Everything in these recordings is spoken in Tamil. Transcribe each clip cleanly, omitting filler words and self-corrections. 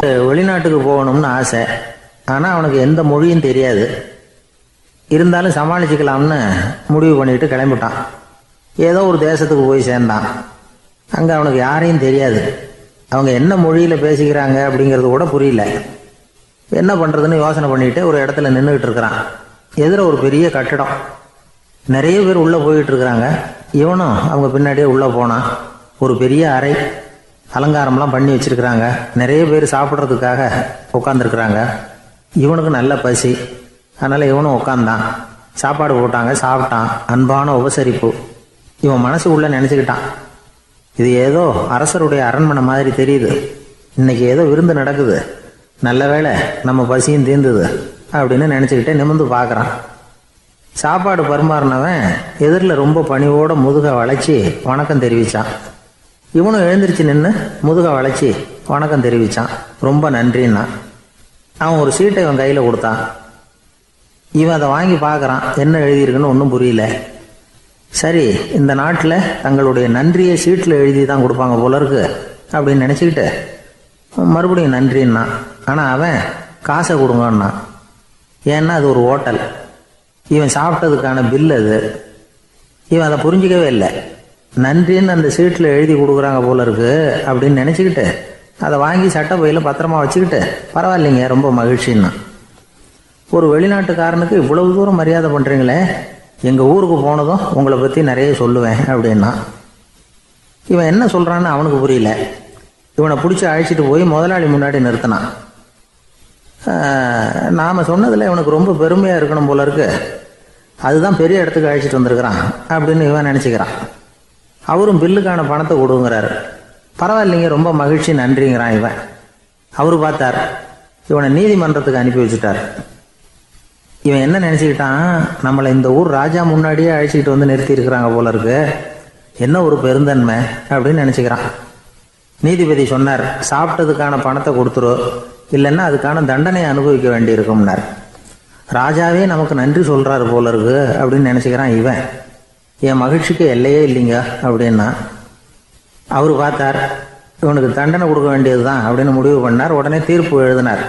வெளிநாட்டுக்கு போகணும்னு ஆசை. ஆனால் அவனுக்கு எந்த மொழியும் தெரியாது. இருந்தாலும் சமாளிச்சுக்கலாம்னு முடிவு பண்ணிட்டு கிளம்பிட்டான். ஏதோ ஒரு தேசத்துக்கு போய் சேர்ந்தான். அங்கே அவனுக்கு யாரையும் தெரியாது. அவங்க என்ன மொழியில் பேசிக்கிறாங்க அப்படிங்கிறது கூட புரியல. என்ன பண்ணுறதுன்னு யோசனை பண்ணிட்டு ஒரு இடத்துல நின்றுக்கிட்டு இருக்கிறான். எதிர ஒரு பெரிய கட்டிடம், நிறைய பேர் உள்ளே போயிட்டு இருக்கிறாங்க. இவனும் அவங்க பின்னாடியே உள்ளே போனான். ஒரு பெரிய அறை, அலங்காரம்லாம் பண்ணி வச்சிருக்கிறாங்க. நிறைய பேர் சாப்பிட்றதுக்காக உட்காந்துருக்குறாங்க. இவனுக்கு நல்ல பசி, அதனால் இவனும் உட்காந்தான். சாப்பாடு போட்டாங்க, சாப்பிட்டான். அன்பான உபசரிப்பு. இவன் மனசு உள்ள நினச்சிக்கிட்டான், இது ஏதோ அரசருடைய அரண்மனை மாதிரி தெரியுது. இன்னைக்கு ஏதோ விருந்து நடக்குது, நல்ல வேளை நம்ம பசியும் தீர்ந்தது அப்படின்னு நினச்சிக்கிட்டே நிமிர்ந்து பார்க்குறான். சாப்பாடு பரிமாறினவன் எதிரில் ரொம்ப பணிவோட முதுகை வளைச்சி வணக்கம் தெரிவித்தான். இவனும் எழுந்திரிச்சு நின்று முதுகை வளைச்சி வணக்கம் தெரிவித்தான். ரொம்ப நன்றின்னா. அவன் ஒரு சீட்டை இவன் கையில் கொடுத்தான். இவன் அதை வாங்கி பார்க்குறான். என்ன எழுதியிருக்குன்னு ஒன்றும் புரியல. சரி, இந்த நாட்டில் தங்களுடைய நன்றியை சீட்டில் எழுதி தான் கொடுப்பாங்க போல இருக்கு அப்படின்னு நினச்சிக்கிட்டு மறுபடியும் நன்றின்னா. ஆனால் அவன் காசை கொடுங்கன்னா. ஏன்னா அது ஒரு ஹோட்டல், இவன் சாப்பிட்டதுக்கான பில் அது. இவன் அதை புரிஞ்சிக்கவே இல்லை. நன்றின்னு அந்த சீட்டில் எழுதி கொடுக்குறாங்க போல இருக்கு அப்படின்னு நினச்சிக்கிட்டு அதை வாங்கி சட்டை பையில் பத்திரமா வச்சுக்கிட்டு பரவாயில்லைங்க ரொம்ப மகிழ்ச்சின்னா. ஒரு வெளிநாட்டுக்காரனுக்கு இவ்வளவு தூரம் மரியாதை பண்ணுறீங்களே, எங்கள் ஊருக்கு போனதும் உங்களை பற்றி நிறைய சொல்லுவேன் அப்படின்னா. இவன் என்ன சொல்கிறான்னு அவனுக்கு புரியல. இவனை பிடிச்சி அழைச்சிட்டு போய் முதலாளி முன்னாடி நிறுத்தினான். நாம் சொன்னதில் இவனுக்கு ரொம்ப பெருமையாக இருக்கணும் போல இருக்கு, அதுதான் பெரிய இடத்துக்கு அழைச்சிட்டு வந்திருக்கிறான் அப்படின்னு இவன் நினச்சிக்கிறான். அவரும் பில்லுக்கான பணத்தை கொடுங்கிறாரு. பரவாயில்லைங்க ரொம்ப மகிழ்ச்சி நன்றிங்கிறான் இவன். அவரு பார்த்தார், இவனை நீதிமன்றத்துக்கு அனுப்பி வச்சுட்டார். இவன் என்ன நினச்சிக்கிட்டான், நம்மளை இந்த ஊர் ராஜா முன்னாடியே அழைச்சிக்கிட்டு வந்து நிறுத்தி இருக்கிறாங்க போல இருக்கு, என்ன ஒரு பெருந்தன்மை அப்படின்னு நினச்சிக்கிறான். நீதிபதி சொன்னார், சாப்பிட்டதுக்கான பணத்தை கொடுத்துரு, இல்லைன்னா அதுக்கான தண்டனையை அனுபவிக்க வேண்டி இருக்கும்னார். ராஜாவே நமக்கு நன்றி சொல்கிறாரு போல இருக்கு அப்படின்னு நினச்சிக்கிறான் இவன். என் மகிழ்ச்சிக்கு எல்லையே இல்லைங்க அப்படின்னா. அவர் பார்த்தார், இவனுக்கு தண்டனை கொடுக்க வேண்டியது தான் அப்படின்னு முடிவு பண்ணார். உடனே தீர்ப்பு எழுதினார்.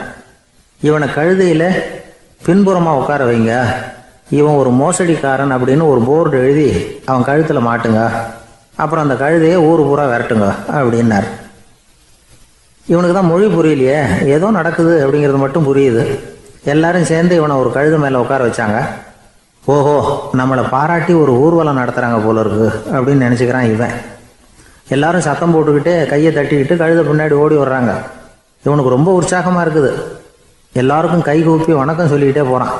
இவனை கழுதையில் பின்புறமாக உட்கார வைங்க, இவன் ஒரு மோசடிக்காரன் அப்படின்னு ஒரு போர்டு எழுதி அவன் கழுத்தில் மாட்டுங்க, அப்புறம் அந்த கழுதையை ஊர் பூரா விரட்டுங்க அப்படின்னார். இவனுக்கு தான் மொழி புரியலையே, ஏதோ நடக்குது அப்படிங்கிறது மட்டும் புரியுது. எல்லாரும் சேர்ந்து இவனை ஒரு கழுதை மேலே உட்கார வச்சாங்க. ஓஹோ, நம்மளை பாராட்டி ஒரு ஊர்வலம் நடத்துகிறாங்க போல இருக்கு அப்படின்னு நினச்சிக்கிறான் இவன். எல்லாரும் சத்தம் போட்டுக்கிட்டே கையை தட்டிக்கிட்டு கழுதை பின்னாடி ஓடி வர்றாங்க. இவனுக்கு ரொம்ப உற்சாகமாக இருக்குது. எல்லாருக்கும் கை கூப்பி வணக்கம் சொல்லிக்கிட்டே போகிறான்.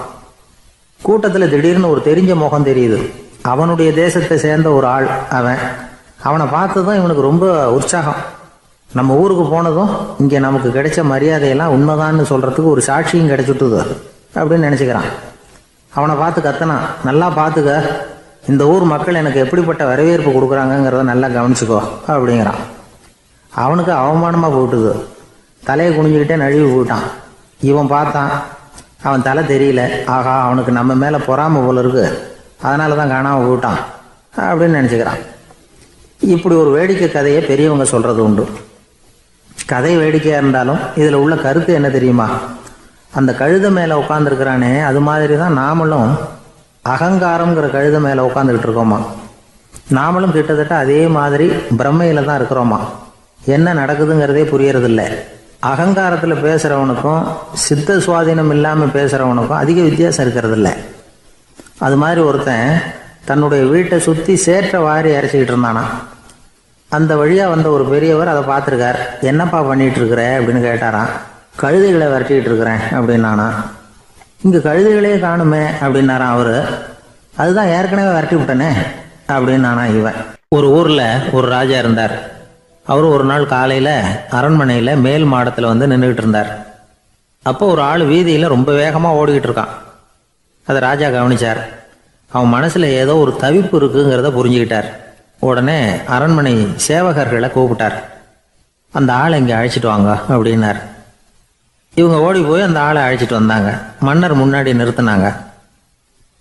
கூட்டத்தில் திடீர்னு ஒரு தெரிஞ்ச முகம் தெரியுது. அவனுடைய தேசத்தை சேர்ந்த ஒரு ஆள் அவன். அவனை பார்த்ததும் இவனுக்கு ரொம்ப உற்சாகம். நம்ம ஊருக்கு போனதும் இங்கே நமக்கு கிடைச்ச மரியாதையெல்லாம் உண்மைதான்னு சொல்கிறதுக்கு ஒரு சாட்சியும் கிடைச்சிட்டுது அப்படின்னு நினச்சிக்கிறான். அவனை பார்த்து கத்தனான், நல்லா பார்த்துக்க, இந்த ஊர் மக்கள் எனக்கு எப்படிப்பட்ட வரவேற்பு கொடுக்குறாங்கங்கிறத நல்லா கவனிச்சுக்கோ அப்படிங்கிறான். அவனுக்கு அவமானமாக போட்டுது. தலையை குனிஞ்சுக்கிட்டே நழுவி போயிட்டான். இவன் பார்த்தான், அவன் தலை தெரியல. ஆகா, அவனுக்கு நம்ம மேலே பொறாமை போல இருக்கு, அதனால தான் காணாமல் போயிட்டான் அப்படின்னு நினச்சிக்கிறான். இப்படி ஒரு வேடிக்கை கதையை பெரியவங்க சொல்கிறது உண்டு. கதை வேடிக்கையாக இருந்தாலும் இதில் உள்ள கருத்து என்ன தெரியுமா? அந்த கழுதை மேலே உட்காந்துருக்கிறானே, அது மாதிரி தான் நாமளும் அகங்காரங்கிற கழுதை மேலே உட்காந்துக்கிட்டு இருக்கோமா. நாமளும் கிட்டத்தட்ட அதே மாதிரி பிரம்மையில் தான் இருக்கிறோமா. என்ன நடக்குதுங்கிறதே புரியறதில்லை. அகங்காரத்தில் பேசுகிறவனுக்கும் சித்த சுவாதீனம் இல்லாமல் பேசுகிறவனுக்கும் அதிக வித்தியாசம் இருக்கிறதில்ல. அது மாதிரி ஒருத்தன் தன்னுடைய வீட்டை சுற்றி சேற்றை வாரி அரைச்சிக்கிட்டு இருந்தானா. அந்த வழியாக வந்த ஒரு பெரியவர் அதை பார்த்துருக்கார். என்னப்பா பண்ணிகிட்டு இருக்கிற அப்படின்னு கேட்டாரான். கழுதைகளை விரட்டிக்கிட்டு இருக்கிறேன் அப்படின்னானா. இங்கே கழுதைகளே காணுமே அப்படின்னாரான் அவர். அதுதான் ஏற்கனவே விரட்டி விட்டனே அப்படின்னானா இவன். ஒரு ஊரில் ஒரு ராஜா இருந்தார். அவர் ஒரு நாள் காலையில் அரண்மனையில் மேல் மாடத்தில் வந்து நின்றுக்கிட்டு இருந்தார். அப்போ ஒரு ஆள் வீதியில் ரொம்ப வேகமாக ஓடிக்கிட்டு இருக்கான். அதை ராஜா கவனிச்சார். அவன் மனசில் ஏதோ ஒரு தவிப்பு இருக்குங்கிறத புரிஞ்சுக்கிட்டார். உடனே அரண்மனை சேவகர்களை கூப்பிட்டார். அந்த ஆளை இங்கே அழைச்சிட்டு வாங்க அப்படின்னார். இவங்க ஓடி போய் அந்த ஆளை அழைச்சிட்டு வந்தாங்க. மன்னர் முன்னாடி நிறுத்தினாங்க.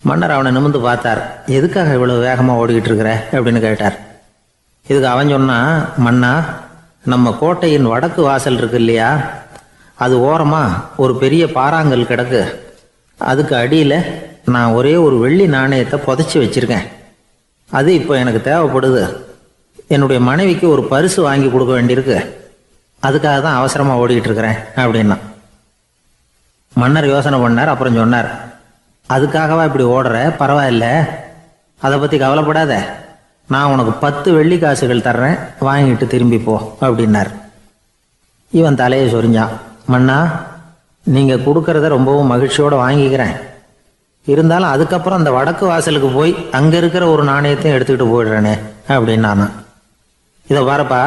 மன்னர் அவனை நிமிர்ந்து பார்த்தார். எதுக்காக இவ்வளவு வேகமாக ஓடிக்கிட்டு இருக்கிற அப்படின்னு கேட்டார். இதுக்கு அவன் சொன்னா, மன்னா, நம்ம கோட்டையின் வடக்கு வாசல் இருக்கு இல்லையா, அது ஓரமாக ஒரு பெரிய பாறாங்கல் கிடக்கு. அதுக்கு அடியில் நான் ஒரே ஒரு வெள்ளி நாணயத்தை புதைச்சி வச்சுருக்கேன். அது இப்போ எனக்கு தேவைப்படுது. என்னுடைய மனைவிக்கு ஒரு பரிசு வாங்கி கொடுக்க வேண்டியிருக்கு. அதுக்காக தான் அவசரமாக ஓடிக்கிட்டு இருக்கிறேன் அப்படின்னா. மன்னர் யோசனை பண்ணார். அப்புறம் சொன்னார், அதுக்காகவா இப்படி ஓடுற? பரவாயில்ல, அதை பற்றி கவலைப்படாத. நான் உனக்கு 10 வெள்ளி காசுகள் தர்றேன், வாங்கிட்டு திரும்பி போ அப்படின்னார். இவன் தலையை சொரிஞ்சான். மன்னா, நீங்கள் கொடுக்கறத ரொம்பவும் மகிழ்ச்சியோடு வாங்கிக்கிறேன். இருந்தாலும் அதுக்கப்புறம் அந்த வடக்கு வாசலுக்கு போய் அங்கே இருக்கிற ஒரு நாணயத்தையும் எடுத்துக்கிட்டு போயிடுறேனே அப்படின்னு நான். இதை பாருப்பா,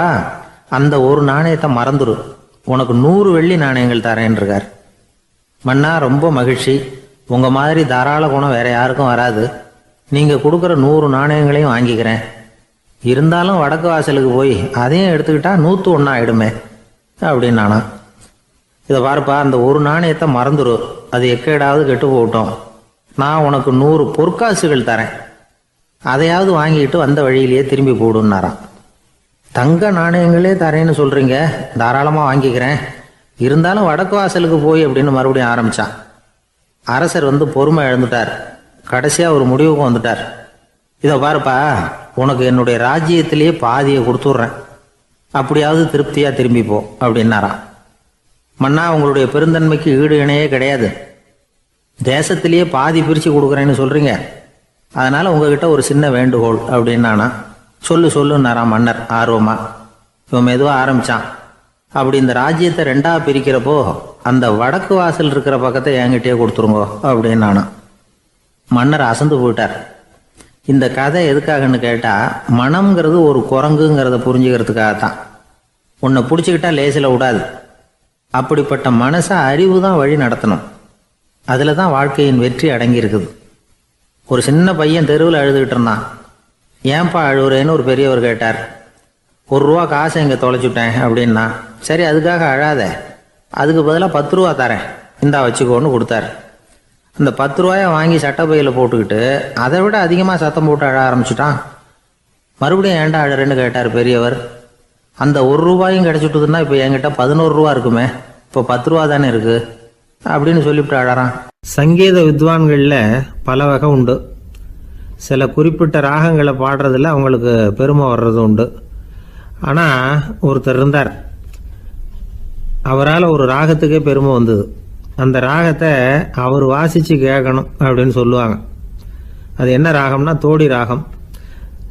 அந்த ஒரு நாணயத்தை மறந்துடு, உனக்கு 100 வெள்ளி நாணயங்கள் தரேன் இருக்கார். மன்னா, ரொம்ப மகிழ்ச்சி. உங்கள் மாதிரி தாராள குணம் வேற யாருக்கும் வராது. நீங்கள் கொடுக்குற 100 நாணயங்களையும் வாங்கிக்கிறேன். இருந்தாலும் வடக்கு வாசலுக்கு போய் அதையும் எடுத்துக்கிட்டா 101 ஆயிடுமே அப்படின்னு நானா. இதை பாருப்பா, அந்த ஒரு நாணயத்தை மறந்துடு, அது எக்கேடாவது கெட்டு போகட்டும். நான் உனக்கு 100 பொற்காசுகள் தரேன், அதையாவது வாங்கிட்டு வந்த வழியிலேயே திரும்பி போடுன்னாராம். தங்க நாணயங்களே தரேன்னு சொல்கிறீங்க, தாராளமாக வாங்கிக்கிறேன். இருந்தாலும் வடக்கு வாசலுக்கு போய் அப்படின்னு மறுபடியும் ஆரம்பித்தான். அரசர் பொறுமை இழந்துட்டார். கடைசியாக ஒரு முடிவுக்கு வந்துட்டார். இதை பாருப்பா, உனக்கு என்னுடைய ராஜ்யத்திலேயே பாதியை கொடுத்துட்றேன், அப்படியாவது திருப்தியாக திரும்பிப்போ அப்படின்னாராம். மன்னா, உங்களுடைய பெருந்தன்மைக்கு ஈடு இணையே கிடையாது. தேசத்திலேயே பாதி பிரித்து கொடுக்குறேன்னு சொல்கிறீங்க. அதனால் உங்ககிட்ட ஒரு சின்ன வேண்டுகோள் அப்படின்னானா. சொல்லுன்னாராம் மன்னர் ஆர்வமாக. இவன் மெதுவாக ஆரம்பித்தான். அப்படி இந்த ராஜ்யத்தை 2ஆக பிரிக்கிறப்போ அந்த வடக்கு வாசல் இருக்கிற பக்கத்தை என்கிட்டயே கொடுத்துருங்கோ அப்படின்னானா. மன்னர் அசந்து போயிட்டார். இந்த கதை எதுக்காகன்னு கேட்டால், மனம்ங்கிறது ஒரு குரங்குங்கிறத புரிஞ்சுக்கிறதுக்காகத்தான். உன்னை பிடிச்சிக்கிட்டா லேசில் விடாது. அப்படிப்பட்ட மனசை அறிவு தான் வழி நடத்தணும். அதில் தான் வாழ்க்கையின் வெற்றி அடங்கியிருக்குது. ஒரு சின்ன பையன் தெருவில் அழுதுகிட்டு இருந்தான். ஏன்பா அழுகுறேன்னு ஒரு பெரியவர் கேட்டார். 1 ரூபா காசை இங்கே தொலைச்சுட்டேன் அப்படின்னா. சரி, அதுக்காக அழாத, அதுக்கு பதிலாக 10 ரூபா தரேன், இந்தா வச்சுக்கோன்னு கொடுத்தாரு. அந்த 10 ரூபாயை வாங்கி சட்டப்பையில் போட்டுக்கிட்டு அதை விட அதிகமாக சத்தம் போட்டு அழ ஆரம்பிச்சுட்டான். மறுபடியும் ஏன்டா அழறேன்னு கேட்டார் பெரியவர். அந்த 1 ரூபாயும் கிடச்சிட்டுதுன்னா இப்போ என்கிட்ட 11 ரூபா இருக்குமே, இப்போ 10 ரூபா தானே இருக்குது அப்படின்னு சொல்லிவிட்டு அழறான். சங்கீத வித்வான்களில் பல வகை உண்டு. சில குறிப்பிட்ட ராகங்களை பாடுறதுல அவங்களுக்கு பெருமை வர்றது உண்டு. ஆனால் ஒருத்தர் இருந்தார், அவரால் ஒரு ராகத்துக்கே பெருமை வந்தது. அந்த ராகத்தை அவர் வாசித்து கேட்கணும் அப்படின்னு சொல்லுவாங்க. அது என்ன ராகம்னா தோடி ராகம்.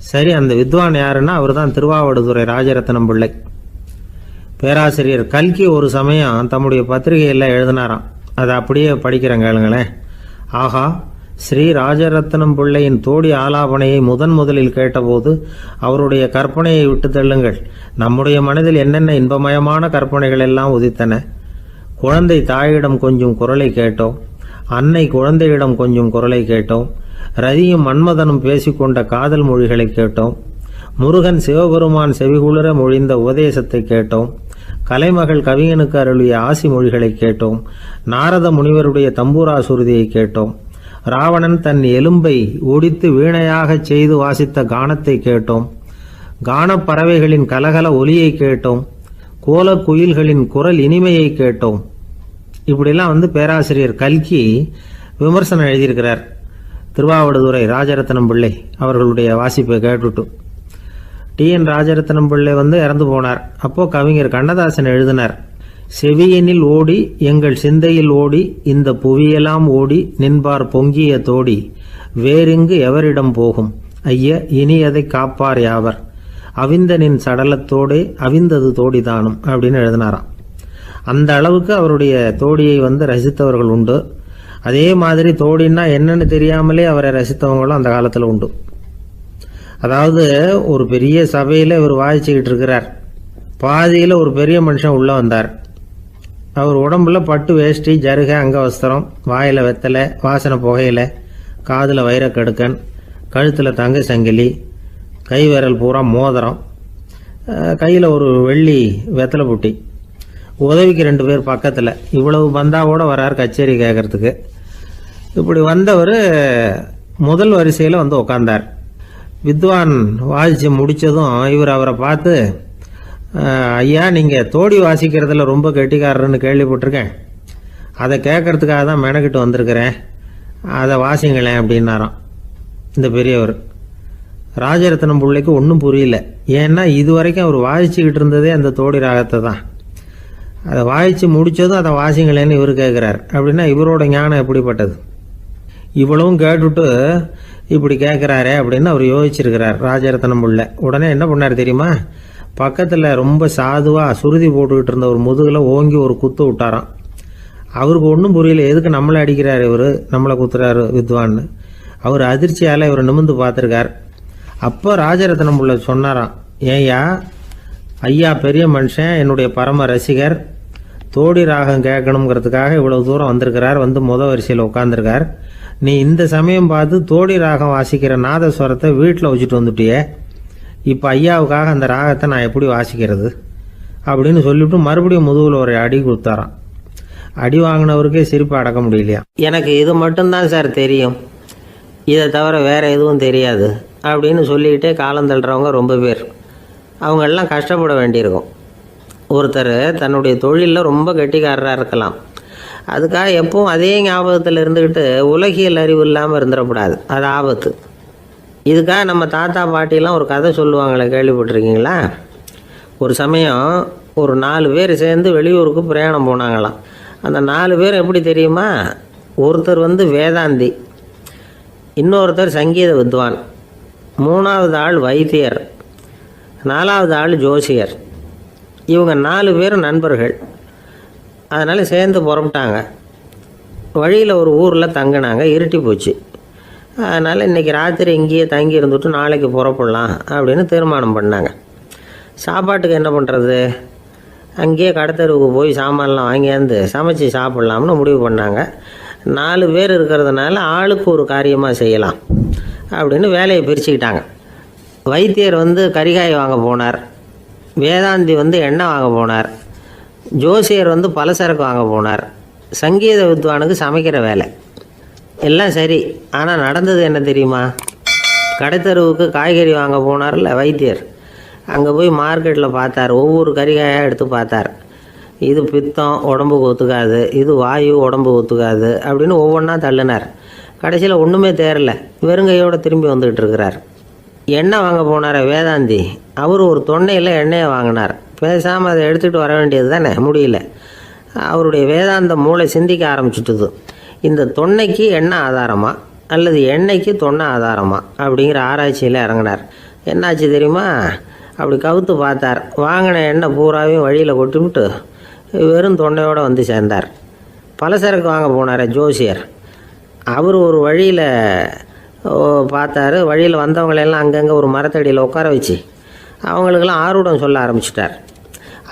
சரி, அந்த வித்வான் யாருன்னா அவர் தான் திருவாவடுதுறை ராஜரத்னம் பிள்ளை. பேராசிரியர் கல்கி ஒரு சமயம் தம்முடைய பத்திரிகையில் எழுதினாராம். அதை அப்படியே படிக்கிறேன் கேளுங்களேன். ஆகா, ஸ்ரீ ராஜரத்னம் பிள்ளையின் தோடி ஆலாபனையை முதலில் கேட்டபோது அவருடைய கற்பனையை விட்டு தள்ளுங்கள். நம்முடைய மனதில் என்னென்ன இன்பமயமான கற்பனைகள் எல்லாம் உதித்தன. குழந்தை தாயிடம் கொஞ்சம் குரலை கேட்டோம், அன்னை குழந்தையிடம் கொஞ்சம் குரலை கேட்டோம், ரதியும் மன்மதனும் பேசிக்கொண்ட காதல் மொழிகளை கேட்டோம், முருகன் சிவபெருமான் செவிகுளிர மொழிந்த உபதேசத்தை கேட்டோம், கலைமகள் கவிஞனுக்கு அருளிய ஆசி மொழிகளை கேட்டோம், நாரத முனிவருடைய தம்பூரா சுருதியை கேட்டோம், ராவணன் தன் எலும்பை ஒடித்து வீணையாகச் செய்து வாசித்த கானத்தை கேட்டோம், கானப் பறவைகளின் கலகல ஒலியை கேட்டோம், கோலக் குயில்களின் குரல் இனிமையை கேட்டோம். இப்படிலாம் பேராசிரியர் கல்கி விமர்சனம் எழுதியிருக்கிறார். திருவாவடுதுறை ராஜரத்னம் பிள்ளை அவர்களுடைய வாசிப்பை கேட்டுட்டு TN ராஜரத்னம் பிள்ளை இறந்து போனார். அப்போ கவிஞர் கண்ணதாசன் எழுதினார், செவியனில் ஓடி எங்கள் சிந்தையில் ஓடி இந்த புவியெல்லாம் ஓடி நின்பார் பொங்கிய தோடி வேறிங்கு எவரிடம் போகும் ஐய இனி அதை காப்பார் யாவர் அவிந்தனின் சடலத்தோடே அவிந்தது தோடிதானும் அப்படின்னு எழுதினாராம். அந்த அளவுக்கு அவருடைய தோடியை ரசித்தவர்கள் உண்டு. அதே மாதிரி தோடின்னா என்னன்னு தெரியாமலே அவரை ரசித்தவங்களும் அந்த காலத்தில் உண்டு. அதாவது ஒரு பெரிய சபையில் இவர் வாசிச்சுக்கிட்டு இருக்கிறார். பாதியில் ஒரு பெரிய மனுஷன் உள்ளே வந்தார். அவர் உடம்புல பட்டு வேஷ்டி, ஜருகை, அங்கவஸ்திரம், வாயில் வெத்தலை, வாசனை புகையில, காதில் வைரக்கடுக்கன், கழுத்தில் தங்க சங்கிலி, கை விரல் பூரா மோதிரம், கையில் ஒரு வெள்ளி வெத்தலை புட்டி, உதவிக்கு 2 பேர் பக்கத்தில். இவ்வளவு பந்தாவோடு வரார் கச்சேரி கேட்கறதுக்கு. இப்படி வந்தவர் முதல் வரிசையில் உட்கார்ந்தார். வித்வான் வாசித்து முடித்ததும் இவர் அவரை பார்த்து, ஐயா, நீங்கள் தோடி வாசிக்கிறதுல ரொம்ப கெட்டிக்காரர்னு கேள்விப்பட்டிருக்கேன். அதை கேட்கறதுக்காக தான் மெனக்கிட்டு வந்திருக்கிறேன். அதை வாசிங்களேன் அப்படின்னாராம் இந்த பெரியவர். ராஜரத்னம் பிள்ளைக்கு ஒன்றும் புரியல. ஏன்னா இது வரைக்கும் அவர் வாசிச்சுக்கிட்டு இருந்ததே அந்த தோடி ராகத்தை தான். அதை வாசித்து முடித்ததும் அதை வாசிங்களேன்னு இவர் கேட்குறார். அப்படின்னா இவரோட ஞானம் எப்படிப்பட்டது? இவ்வளவும் கேட்டுட்டு இப்படி கேட்குறாரே அப்படின்னு அவர் யோசிச்சிருக்கிறார் ராஜரத்னம் பிள்ளை. உடனே என்ன பண்ணார் தெரியுமா? பக்கத்தில் ரொம்ப சாதுவாக சுருதி போட்டுக்கிட்டு இருந்த ஒரு முதுகில் ஓங்கி ஒரு குத்து விட்டாராம். அவருக்கு ஒன்றும் புரியல, எதுக்கு நம்மளை அடிக்கிறார் இவர், நம்மளை குத்துறாரு வித்வான்னு. அவர் அதிர்ச்சியால் இவர் நிமிர்ந்து பார்த்துருக்கார். அப்போ ராஜரத்னம் பிள்ளை சொன்னாராம், ஏய்யா ஐயா பெரிய மனுஷன், என்னுடைய பரம ரசிகர், தோடி ராகம் கேட்கணுங்கிறதுக்காக இவ்வளவு தூரம் வந்திருக்கிறார், வந்து வரிசையில் உட்காந்துருக்கார். நீ இந்த சமயம் பார்த்து தோடி ராகம் வாசிக்கிற நாதஸ்வரத்தை வீட்டில் வச்சுட்டு வந்துட்டியே, இப்போ ஐயாவுக்காக அந்த ராகத்தை நான் எப்படி வாசிக்கிறது அப்படின்னு சொல்லிவிட்டு மறுபடியும் முதுகில் ஒரு அடி கொடுத்தாராம். அடி வாங்கினவருக்கே சிரிப்பு அடக்க முடியலையா. எனக்கு இது மட்டும்தான் சார் தெரியும், இதை தவிர வேறு எதுவும் தெரியாது அப்படின்னு சொல்லிக்கிட்டே காலம் தள்ளுறவங்க ரொம்ப பேர். அவங்களெல்லாம் கஷ்டப்பட வேண்டியிருக்கும். ஒருத்தர் தன்னுடைய தொழிலில் ரொம்ப கெட்டிக்காரராக இருக்கலாம், அதுக்காக எப்பவும் அதே ஞாபகத்தில் இருந்துக்கிட்டு உலகியல் அறிவு இல்லாமல் இருந்துடக்கூடாது, அது ஆபத்து. இதுக்காக நம்ம தாத்தா பாட்டிலாம் ஒரு கதை சொல்லுவாங்களே, கேள்விப்பட்டிருக்கீங்களா? ஒரு சமயம் ஒரு 4 பேர் சேர்ந்து வெளியூருக்கு பிரயாணம் போனாங்களாம். அந்த 4 பேர் எப்படி தெரியுமா? ஒருத்தர் வேதாந்தி, இன்னொருத்தர் சங்கீத வித்வான், 3வது ஆள் வைத்தியர், 4வது ஆள் ஜோசியர். இவங்க 4 பேரும் நண்பர்கள். அதனால் சேர்ந்து புறப்பட்டாங்க. வழியில் ஒரு ஊரில் தங்கினாங்க. இருட்டி போச்சு. அதனால் இன்றைக்கி ராத்திரி இங்கேயே தங்கி இருந்துட்டு நாளைக்கு புறப்படலாம் அப்படின்னு தீர்மானம் பண்ணாங்க. சாப்பாட்டுக்கு என்ன பண்ணுறது? அங்கேயே கடத்தெருவுக்கு போய் சாமான்லாம் வாங்கியாந்து சமைச்சி சாப்பிட்லாம்னு முடிவு பண்ணாங்க. 4 பேர் இருக்கிறதுனால ஆளுக்கு ஒரு காரியமாக செய்யலாம் அப்படின்னு வேலையை பிரிச்சுக்கிட்டாங்க. வைத்தியர் கரிகாய் வாங்க போனார், வேதாந்தி எண்ணெய் வாங்க போனார், ஜோசியர் பலசரக்கு வாங்க போனார், சங்கீத வித்வானுக்கு சமைக்கிற வேலை. எல்லாம் சரி. ஆனால் நடந்தது என்ன தெரியுமா? கடைத்தெருவுக்கு காய்கறி வாங்க போனார்ல வைத்தியர், அங்கே போய் மார்க்கெட்டில் பார்த்தார். ஒவ்வொரு கறிகாயாக எடுத்து பார்த்தார். இது பித்தம், உடம்புக்கு ஒத்துக்காது, இது வாயு, உடம்பு ஒத்துக்காது அப்படின்னு ஒவ்வொன்றா தள்ளினார். கடைசியில் ஒன்றுமே தேரல, வெறுங்கையோடு திரும்பி வந்துக்கிட்டு இருக்கிறார். எண்ணெய் வாங்க போனார் வேதாந்தி, அவர் ஒரு தொன்னையில் எண்ணெயை வாங்கினார். பேசாமல் அதை எடுத்துகிட்டு வர வேண்டியது தானே, முடியல. அவருடைய வேதாந்த மூளை சிந்திக்க ஆரம்பிச்சுட்டுது. இந்த தொன்னைக்கு எண்ணெய் ஆதாரமா அல்லது எண்ணெய்க்கு தொன்னை ஆதாரமா அப்படிங்கிற ஆராய்ச்சியில் இறங்கினார். என்னாச்சு தெரியுமா? அப்படி கவுத்து பார்த்தார். வாங்கின எண்ணெய் பூராவையும் வழியில் கொட்டிவிட்டு வெறும் தொண்டையோடு சேர்ந்தார். பலசரக்கு வாங்க போனார் ஜோசியர், அவர் ஒரு வழியில் பார்த்தாரு. வழியில் வந்தவங்களெல்லாம் அங்கங்கே ஒரு மரத்தடியில் உட்கார வச்சு அவங்களுக்கெல்லாம் ஆர்வம் சொல்ல ஆரம்பிச்சிட்டார்.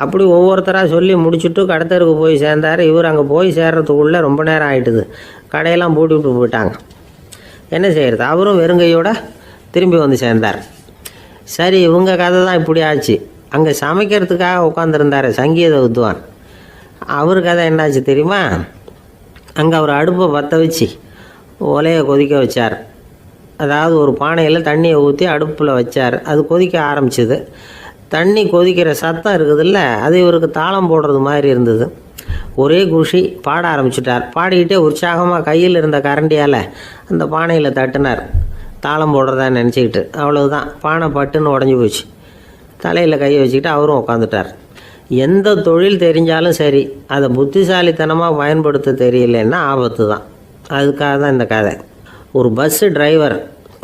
அப்படி ஒவ்வொருத்தராக சொல்லி முடிச்சுட்டு கடத்தருக்கு போய் சேர்ந்தார். இவர் அங்கே போய் சேர்றதுக்குள்ளே ரொம்ப நேரம் ஆகிட்டுது. கடையெல்லாம் பூட்டி விட்டு போயிட்டாங்க. என்ன செய்கிறது? அவரும் வெறுங்கையோடு திரும்பி சேர்ந்தார். சரி, இவங்க கதை தான் இப்படி ஆச்சு. அங்கே சமைக்கிறதுக்காக உட்காந்துருந்தார் சங்கீத வித்வான், அவர் கதை என்னாச்சு தெரியுமா? அங்கே அவர் அடுப்பை பற்ற வச்சு ஒலையை கொதிக்க வச்சார். அதாவது ஒரு பானையில் தண்ணியை ஊற்றி அடுப்பில் வச்சார். அது கொதிக்க ஆரம்பிச்சிது. தண்ணி கொதிக்கிற சத்தம் இருக்குதுல்ல, அது இவருக்கு தாளம் போடுறது மாதிரி இருந்தது. ஒரே குஷி, பாட ஆரம்பிச்சிட்டார். பாடிக்கிட்டே உற்சாகமாக கையில் இருந்த கரண்டியால் அந்த பானையில் தட்டினார், தாளம் போடுறதா நினச்சிக்கிட்டு. அவ்வளவுதான், பானை பட்டுன்னு உடஞ்சி போச்சு. தலையில் கையை வச்சுக்கிட்டு அவரும் உட்காந்துட்டார். எந்த தொழில் தெரிஞ்சாலும் சரி, அதை புத்திசாலித்தனமாக பயன்படுத்த தெரியலன்னா ஆபத்து தான். அதுக்காக தான் இந்த கதை. ஒரு பஸ்ஸு டிரைவர்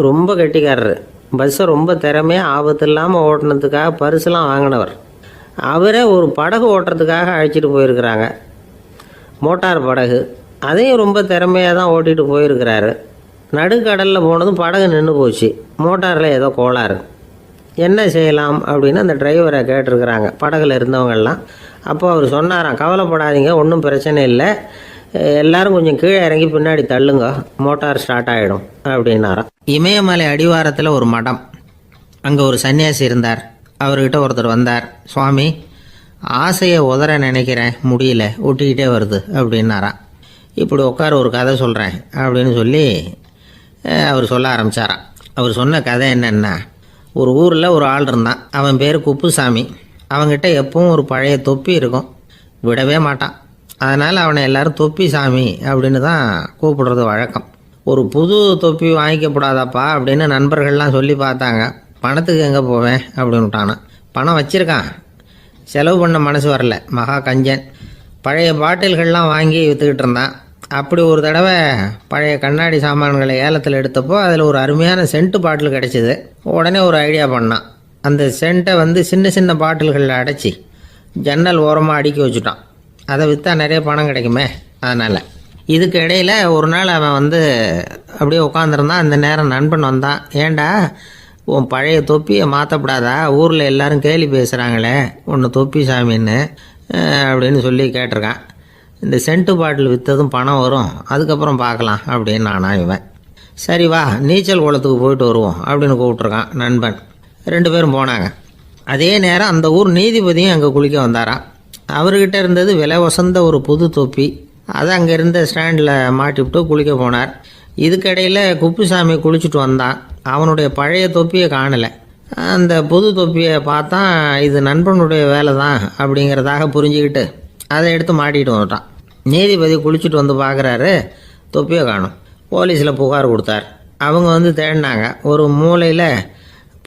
ரொம்ப கெட்டிக்காரரு. பஸ்ஸை ரொம்ப திறமையாக ஆபத்து இல்லாமல் ஓட்டினதுக்காக பரிசுலாம் வாங்கினவர். அவரே ஒரு படகு ஓட்டுறதுக்காக அழைச்சிட்டு போயிருக்கிறாங்க, மோட்டார் படகு. அதையும் ரொம்ப திறமையாக தான் ஓட்டிகிட்டு போயிருக்கிறாரு. நடுக்கடலில் போனதும் படகு நின்று போச்சு. மோட்டாரில் ஏதோ கோளாறு. என்ன செய்யலாம் அப்படின்னு அந்த டிரைவரை கேட்டிருக்கிறாங்க படகுல இருந்தவங்கெல்லாம். அப்போ அவர் சொன்னாராம், கவலைப்படாதீங்க, ஒன்றும் பிரச்சனை இல்லை, எல்லாரும் கொஞ்சம் கீழே இறங்கி பின்னாடி தள்ளுங்க, மோட்டார் ஸ்டார்ட் ஆகிடும் அப்படின்னாராம். இமயமலை அடிவாரத்தில் ஒரு மடம், அங்கே ஒரு சன்னியாசி இருந்தார். அவர்கிட்ட ஒருத்தர் வந்தார். சுவாமி, ஆசையை உதற நினைக்கிறேன், முடியல, ஒட்டிக்கிட்டே வருது அப்படின்னாராம். இப்படி உட்கார, ஒரு கதை சொல்கிறேன் அப்படின்னு சொல்லி அவர் சொல்ல ஆரம்பித்தாராம். அவர் சொன்ன கதை என்னென்னா, ஒரு ஊரில் ஒரு ஆள் இருந்தான். அவன் பேர் குப்புசாமி. அவங்ககிட்ட எப்பவும் ஒரு பழைய தொப்பி இருக்கும், விடவே மாட்டான். அதனால் அவனை எல்லாரும் தொப்பி சாமி அப்படின்னு தான் கூப்பிடுறது வழக்கம். ஒரு புது தொப்பி வாங்கிக்கப்படாதாப்பா அப்படின்னு நண்பர்கள்லாம் சொல்லி பார்த்தாங்க. பணத்துக்கு எங்கே போவேன் அப்படின்னு விட்டானா. பணம் வச்சுருக்கான், செலவு பண்ண மனசு வரல. மகா கஞ்சன். பழைய பாட்டில்கள்லாம் வாங்கி விற்றுக்கிட்டு இருந்தான். அப்படி ஒரு தடவை பழைய கண்ணாடி சாமான்களை ஏலத்தில் எடுத்தப்போ அதில் ஒரு அருமையான சென்ட்டு பாட்டில் கிடச்சிது. உடனே ஒரு ஐடியா பண்ணான். அந்த சென்ட்டை சின்ன சின்ன பாட்டில்களில் அடைச்சி ஜன்னல் ஓரமாக அடுக்கி வச்சுட்டான். அதை விற்றா நிறைய பணம் கிடைக்குமே. அதனால் இதுக்கு இடையில் ஒரு நாள் அவன் அப்படியே உட்காந்துருந்தான். அந்த நேரம் நண்பன் வந்தான். ஏண்டா உன் பழைய தொப்பியை மாற்றப்படாதா, ஊரில் எல்லோரும் கேலி பேசுகிறாங்களே ஒன்று தொப்பி சாமின்னு அப்படின்னு சொல்லி கேட்டிருக்கான். இந்த சென்ட்டு பாட்டில் விற்றதும் பணம் வரும், அதுக்கப்புறம் பார்க்கலாம் அப்படின்னு நானா இவன். சரி வா நீச்சல் குளத்துக்கு போயிட்டு வருவோம் அப்படின்னு கூப்பிட்ருக்கான் நண்பன். 2 பேரும் போனாங்க. அதே நேரம் அந்த ஊர் நீதிபதியும் அங்கே குளிக்க வந்தாராம். அவர்கிட்ட இருந்தது விலை வசந்த ஒரு புது தொப்பி. அதை அங்கே இருந்த ஸ்டாண்டில் மாட்டிவிட்டு குளிக்க போனார். இதுக்கிடையில் குப்புசாமி குளிச்சுட்டு வந்தான். அவனுடைய பழைய தொப்பியை காணலை. அந்த புது தொப்பியை பார்த்தா இது நண்பனுடைய வேலை தான் அப்படிங்கிறதாக புரிஞ்சுக்கிட்டு அதை எடுத்து மாட்டிகிட்டு வந்துட்டான். நீதிபதி குளிச்சுட்டு வந்து பார்க்குறாரு, தொப்பியை காணும். போலீஸில் புகார் கொடுத்தார். அவங்க தேடினாங்க. ஒரு மூலையில்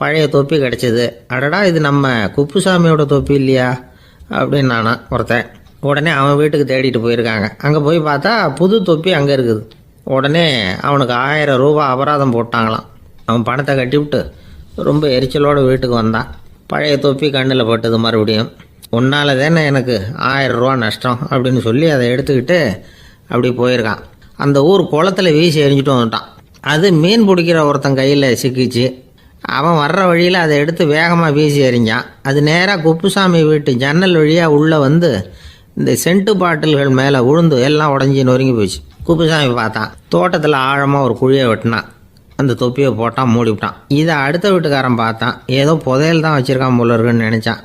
பழைய தொப்பி கிடச்சிது. அடடா இது நம்ம குப்புசாமியோட தொப்பி இல்லையா அப்படின்னு நானா ஒருத்தன். உடனே அவன் வீட்டுக்கு தேடிட்டு போயிருக்காங்க. அங்கே போய் பார்த்தா புது தொப்பி அங்கே இருக்குது. உடனே அவனுக்கு 1000 ரூபா அபராதம் போட்டாங்களாம். அவன் பணத்தை கட்டிவிட்டு ரொம்ப எரிச்சலோடு வீட்டுக்கு வந்தான். பழைய தொப்பி கண்ணில் பட்டது. மறுபடியும் உன்னால் தானே எனக்கு 1000 ரூபா நஷ்டம் அப்படின்னு சொல்லி அதை எடுத்துக்கிட்டு அப்படி போயிருக்கான். அந்த ஊர் குளத்தில் வீசி எரிஞ்சிட்டு வந்துட்டான். அது மீன் பிடிக்கிற ஒருத்தன் கையில் சிக்கிச்சு. அவன் வர்ற வழியில் அதை எடுத்து வேகமாக வீசி எறிஞ்சான். அது நேராக குப்புசாமி வீட்டு ஜன்னல் வழியாக உள்ளே இந்த சென்ட்டு பாட்டில்கள் மேலே விழுந்து எல்லாம் உடஞ்சி நொறுங்கி போச்சு. குப்புசாமி பார்த்தான். தோட்டத்தில் ஆழமாக ஒரு குழியை வெட்டினான். அந்த தொப்பியை போட்டான், மூடிவிட்டான். இதை அடுத்த வீட்டுக்காரன் பார்த்தான். ஏதோ புதையல் தான் வச்சுருக்கான் போல இருக்குன்னு நினச்சான்.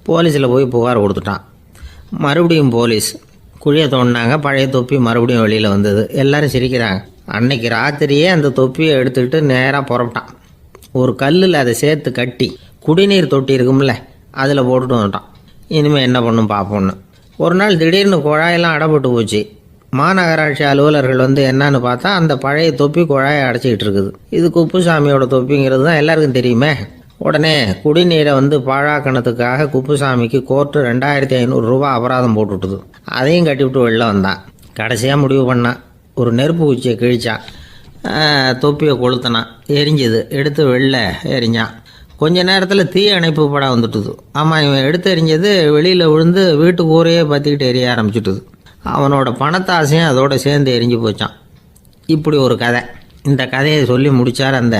போலீஸில் போய் புகார் கொடுத்துட்டான். மறுபடியும் போலீஸ் குழியை தோண்டினாங்க. பழைய தொப்பி மறுபடியும் வெளியில் வந்தது. எல்லோரும் சிரிக்கிறாங்க. அன்னைக்கு ராத்திரியே அந்த தொப்பியை எடுத்துக்கிட்டு நேராக புறப்பட்டான். ஒரு கல்லில் அதை சேர்த்து கட்டி குடிநீர் தொட்டி இருக்கும்ல அதில் போட்டுட்டு வந்துட்டான். இனிமேல் என்ன பண்ணும் பார்ப்போன்னு. ஒரு நாள் திடீர்னு குழாயெல்லாம் அடைப்பட்டு போச்சு. மாநகராட்சி அலுவலர்கள் என்னன்னு பார்த்தா அந்த பழைய தொப்பி குழாயை அடைச்சிக்கிட்டு இருக்குது. இது குப்புசாமியோட தொப்பிங்கிறது தான் எல்லாருக்கும் தெரியுமே. உடனே குடிநீரை பாழாக்கணத்துக்காக குப்புசாமிக்கு கோர்ட்டு 2500 ரூபா அபராதம் போட்டுவிட்டுது. அதையும் கட்டிவிட்டு வெளில வந்தான். கடைசியாக முடிவு பண்ணான். ஒரு நெருப்பு குச்சியை கிழிச்சான். தொப்பியை கொளுத்தினான். எரிஞ்சுது. எடுத்து வெளில எரிஞ்சான். கொஞ்ச நேரத்தில் தீ அணைப்பு படம் வந்துட்டுது. ஆமாம், இவன் எடுத்து எரிஞ்சது வெளியில் விழுந்து வீட்டுக்கு ஊரையே பற்றிக்கிட்டு எரிய ஆரம்பிச்சுட்டுது. அவனோட பணத்தாசையும் அதோடு சேர்ந்து எரிஞ்சு போச்சான். இப்படி ஒரு கதை. இந்த கதையை சொல்லி முடித்தார் அந்த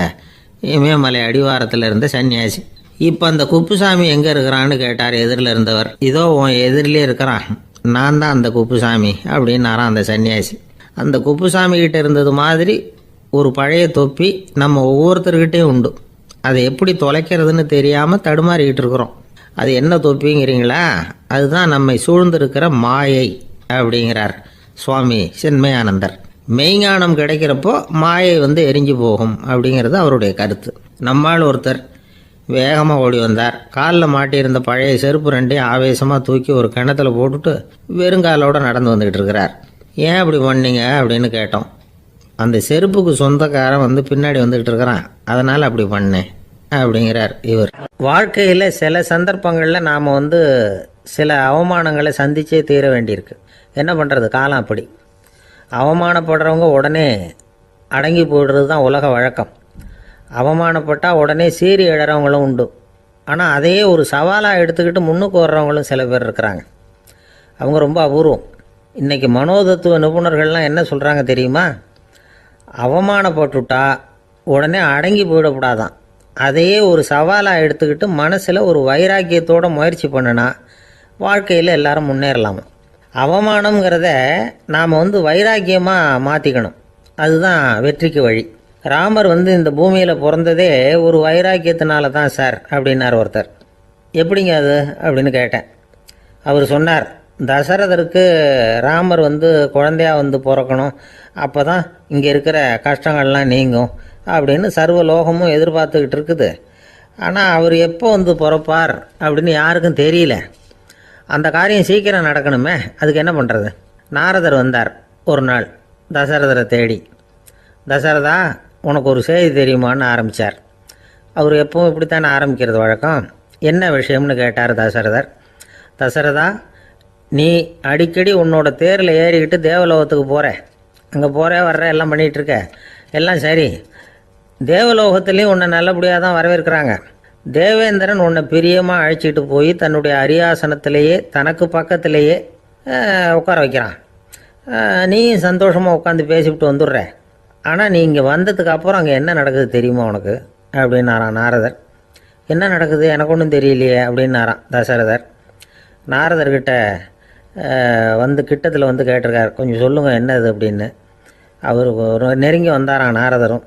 இமயமலை அடிவாரத்தில் இருந்த சன்னியாசி. இப்போ அந்த குப்புசாமி எங்கே இருக்கிறான்னு கேட்டார் எதிரில் இருந்தவர். இதோ உன் எதிரிலே இருக்கிறான், நான் தான் அந்த குப்புசாமி அப்படின்னாரான் அந்த சன்னியாசி. அந்த குப்புசாமி கிட்ட இருந்தது மாதிரி ஒரு பழைய தொப்பி நம்ம ஒவ்வொருத்தர்கிட்டையும் உண்டு. அதை எப்படி தொலைக்கிறதுன்னு தெரியாமல் தடுமாறிக்கிட்டு இருக்கிறோம். அது என்ன தொப்பிங்கிறீங்களா? அதுதான் நம்மை சூழ்ந்திருக்கிற மாயை அப்படிங்கிறார் சுவாமி சின்மயானந்தர். மெய்ஞானம் கிடைக்கிறப்போ மாயை எரிஞ்சு போகும் அப்படிங்கிறது அவருடைய கருத்து. நம்மால் ஒருத்தர் வேகமாக ஓடி வந்தார். காலில் மாட்டியிருந்த பழைய செருப்பு 2 ஆவேசமாக தூக்கி ஒரு கிணத்துல போட்டுட்டு வெறுங்காலோடு நடந்து வந்துக்கிட்டு இருக்கிறார். ஏன் அப்படி பண்ணீங்க அப்படின்னு கேட்டோம். அந்த செருப்புக்கு சொந்தக்காரன் பின்னாடி வந்துக்கிட்டு இருக்கிறான், அதனால் அப்படி பண்ணேன் அப்படிங்கிறார் இவர். வாழ்க்கையில் சில சந்தர்ப்பங்களில் நாம் சில அவமானங்களை சந்திச்சே தீர வேண்டியிருக்கு. என்ன பண்ணுறது, காலம் அப்படி. அவமானப்படுறவங்க உடனே அடங்கி போய்டுறது தான் உலக வழக்கம். அவமானப்பட்டால் உடனே சீறி எழறவங்களும் உண்டு. ஆனால் அதையே ஒரு சவாலாக எடுத்துக்கிட்டு முன்னுக்கு வர்றவங்களும் சில பேர் இருக்கிறாங்க. அவங்க ரொம்ப அபூர்வம். இன்றைக்கி மனோதத்துவ நிபுணர்கள்லாம் என்ன சொல்கிறாங்க தெரியுமா? அவமானப்பட்டுட்டா உடனே அடங்கி போயிடக்கூடாதான். அதையே ஒரு சவாலாக எடுத்துக்கிட்டு மனசில் ஒரு வைராக்கியத்தோடு முயற்சி பண்ணினா வாழ்க்கையில் எல்லாரும் முன்னேறலாமா. அவமானங்கிறத நாம் வைராக்கியமாக மாற்றிக்கணும். அதுதான் வெற்றிக்கு வழி. ராமர் இந்த பூமியில் பிறந்ததே ஒரு வைராக்கியத்தினால தான் சார் அப்படின்னார் ஒருத்தர். எப்படிங்க அது அப்படின்னு கேட்டேன். அவர் சொன்னார், தசரதருக்கு ராமர் குழந்தையாக பிறக்கணும், அப்போ தான் இங்கே இருக்கிற கஷ்டங்கள்லாம் நீங்கும் அப்படின்னு சர்வ லோகமும் எதிர்பார்த்துக்கிட்டு இருக்குது. ஆனால் அவர் எப்போ வந்து பிறப்பார் அப்படின்னு யாருக்கும் தெரியல. அந்த காரியம் சீக்கிரம் நடக்கணுமே, அதுக்கு என்ன பண்ணுறது? நாரதர் வந்தார் ஒரு நாள் தசரதரை தேடி. தசரதா, உனக்கு ஒரு செய்தி தெரியுமான்னு ஆரம்பித்தார். அவர் எப்பவும் இப்படித்தானே ஆரம்பிக்கிறது வழக்கம். என்ன விஷயம்னு கேட்டார் தசரதர். தசரதா, நீ அடிக்கடி உன்னோட தேரில் ஏறிக்கிட்டு தேவலோகத்துக்கு போகிற, அங்கே போகிற வர்ற எல்லாம் பண்ணிகிட்ருக்க, எல்லாம் சரி. தேவலோகத்துலேயும் உன்னை நல்லபடியாக தான் வரவேற்கிறாங்க. தேவேந்திரன் உன்னை பிரியமாக அழைச்சிட்டு போய் தன்னுடைய அரியாசனத்திலேயே தனக்கு பக்கத்திலேயே உட்கார வைக்கிறான். நீயும் சந்தோஷமாக உட்காந்து பேசிவிட்டு வந்துடுற. ஆனால் நீ இங்கே வந்ததுக்கு அப்புறம் அங்கே என்ன நடக்குது தெரியுமா உனக்கு அப்படின்னாரான் நாரதர். என்ன நடக்குது எனக்கு ஒன்றும் தெரியலையே அப்படின்னாரான் தசரதர். நாரதர்கிட்ட வந்து கிட்டத்தில் வந்து கேட்டிருக்கார், கொஞ்சம் சொல்லுங்கள் என்னது அப்படின்னு. அவர் நெருங்கி வந்தாரான் நாரதரும்.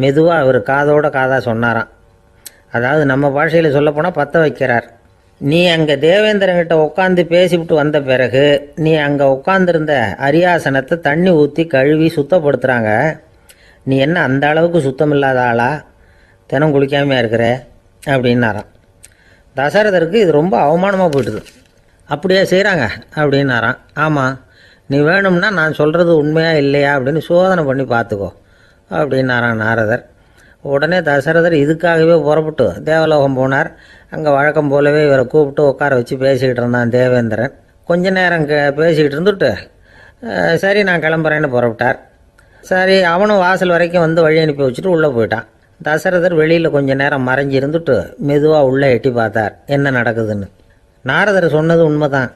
மெதுவாக அவர் காதோட காதாக சொன்னாராம். அதாவது நம்ம பாஷையில் சொல்லப்போனால் பற்ற வைக்கிறார். நீ அங்கே தேவேந்திரங்கிட்ட உட்காந்து பேசிவிட்டு வந்த பிறகு நீ அங்கே உட்காந்துருந்த அரியாசனத்தை தண்ணி ஊற்றி கழுவி சுத்தப்படுத்துகிறாங்க. நீ என்ன அந்த அளவுக்கு சுத்தம் இல்லாத ஆளா, தினம் குளிக்காமையாக இருக்கிற அப்படின்னாராம். தசரதருக்கு இது ரொம்ப அவமானமாக போயிட்டுது. அப்படியே செய்கிறாங்க அப்படின்னாராம். ஆமாம், நீ வேணும்னா நான் சொல்கிறது உண்மையா இல்லையா அப்படின்னு சோதனை பண்ணி பார்த்துக்கோ அப்படின்னாரான் நாரதர். உடனே தசரதர் இதுக்காகவே புறப்பட்டு தேவலோகம் போனார். அங்கே வழக்கம் போலவே இவரை கூப்பிட்டு உட்கார வச்சு பேசிக்கிட்டு இருந்தான் தேவேந்திரன். கொஞ்ச நேரம் பேசிக்கிட்டு இருந்துட்டு சரி நான் கிளம்புறேன்னு புறப்பட்டார். சரி, அவனும் வாசல் வரைக்கும் வந்து வழி அனுப்பி வச்சுட்டு உள்ளே போயிட்டான். தசரதர் வெளியில் கொஞ்ச நேரம் மறைஞ்சி இருந்துட்டு மெதுவாக உள்ளே எட்டி பார்த்தார் என்ன நடக்குதுன்னு. நாரதர் சொன்னது உண்மைதான்.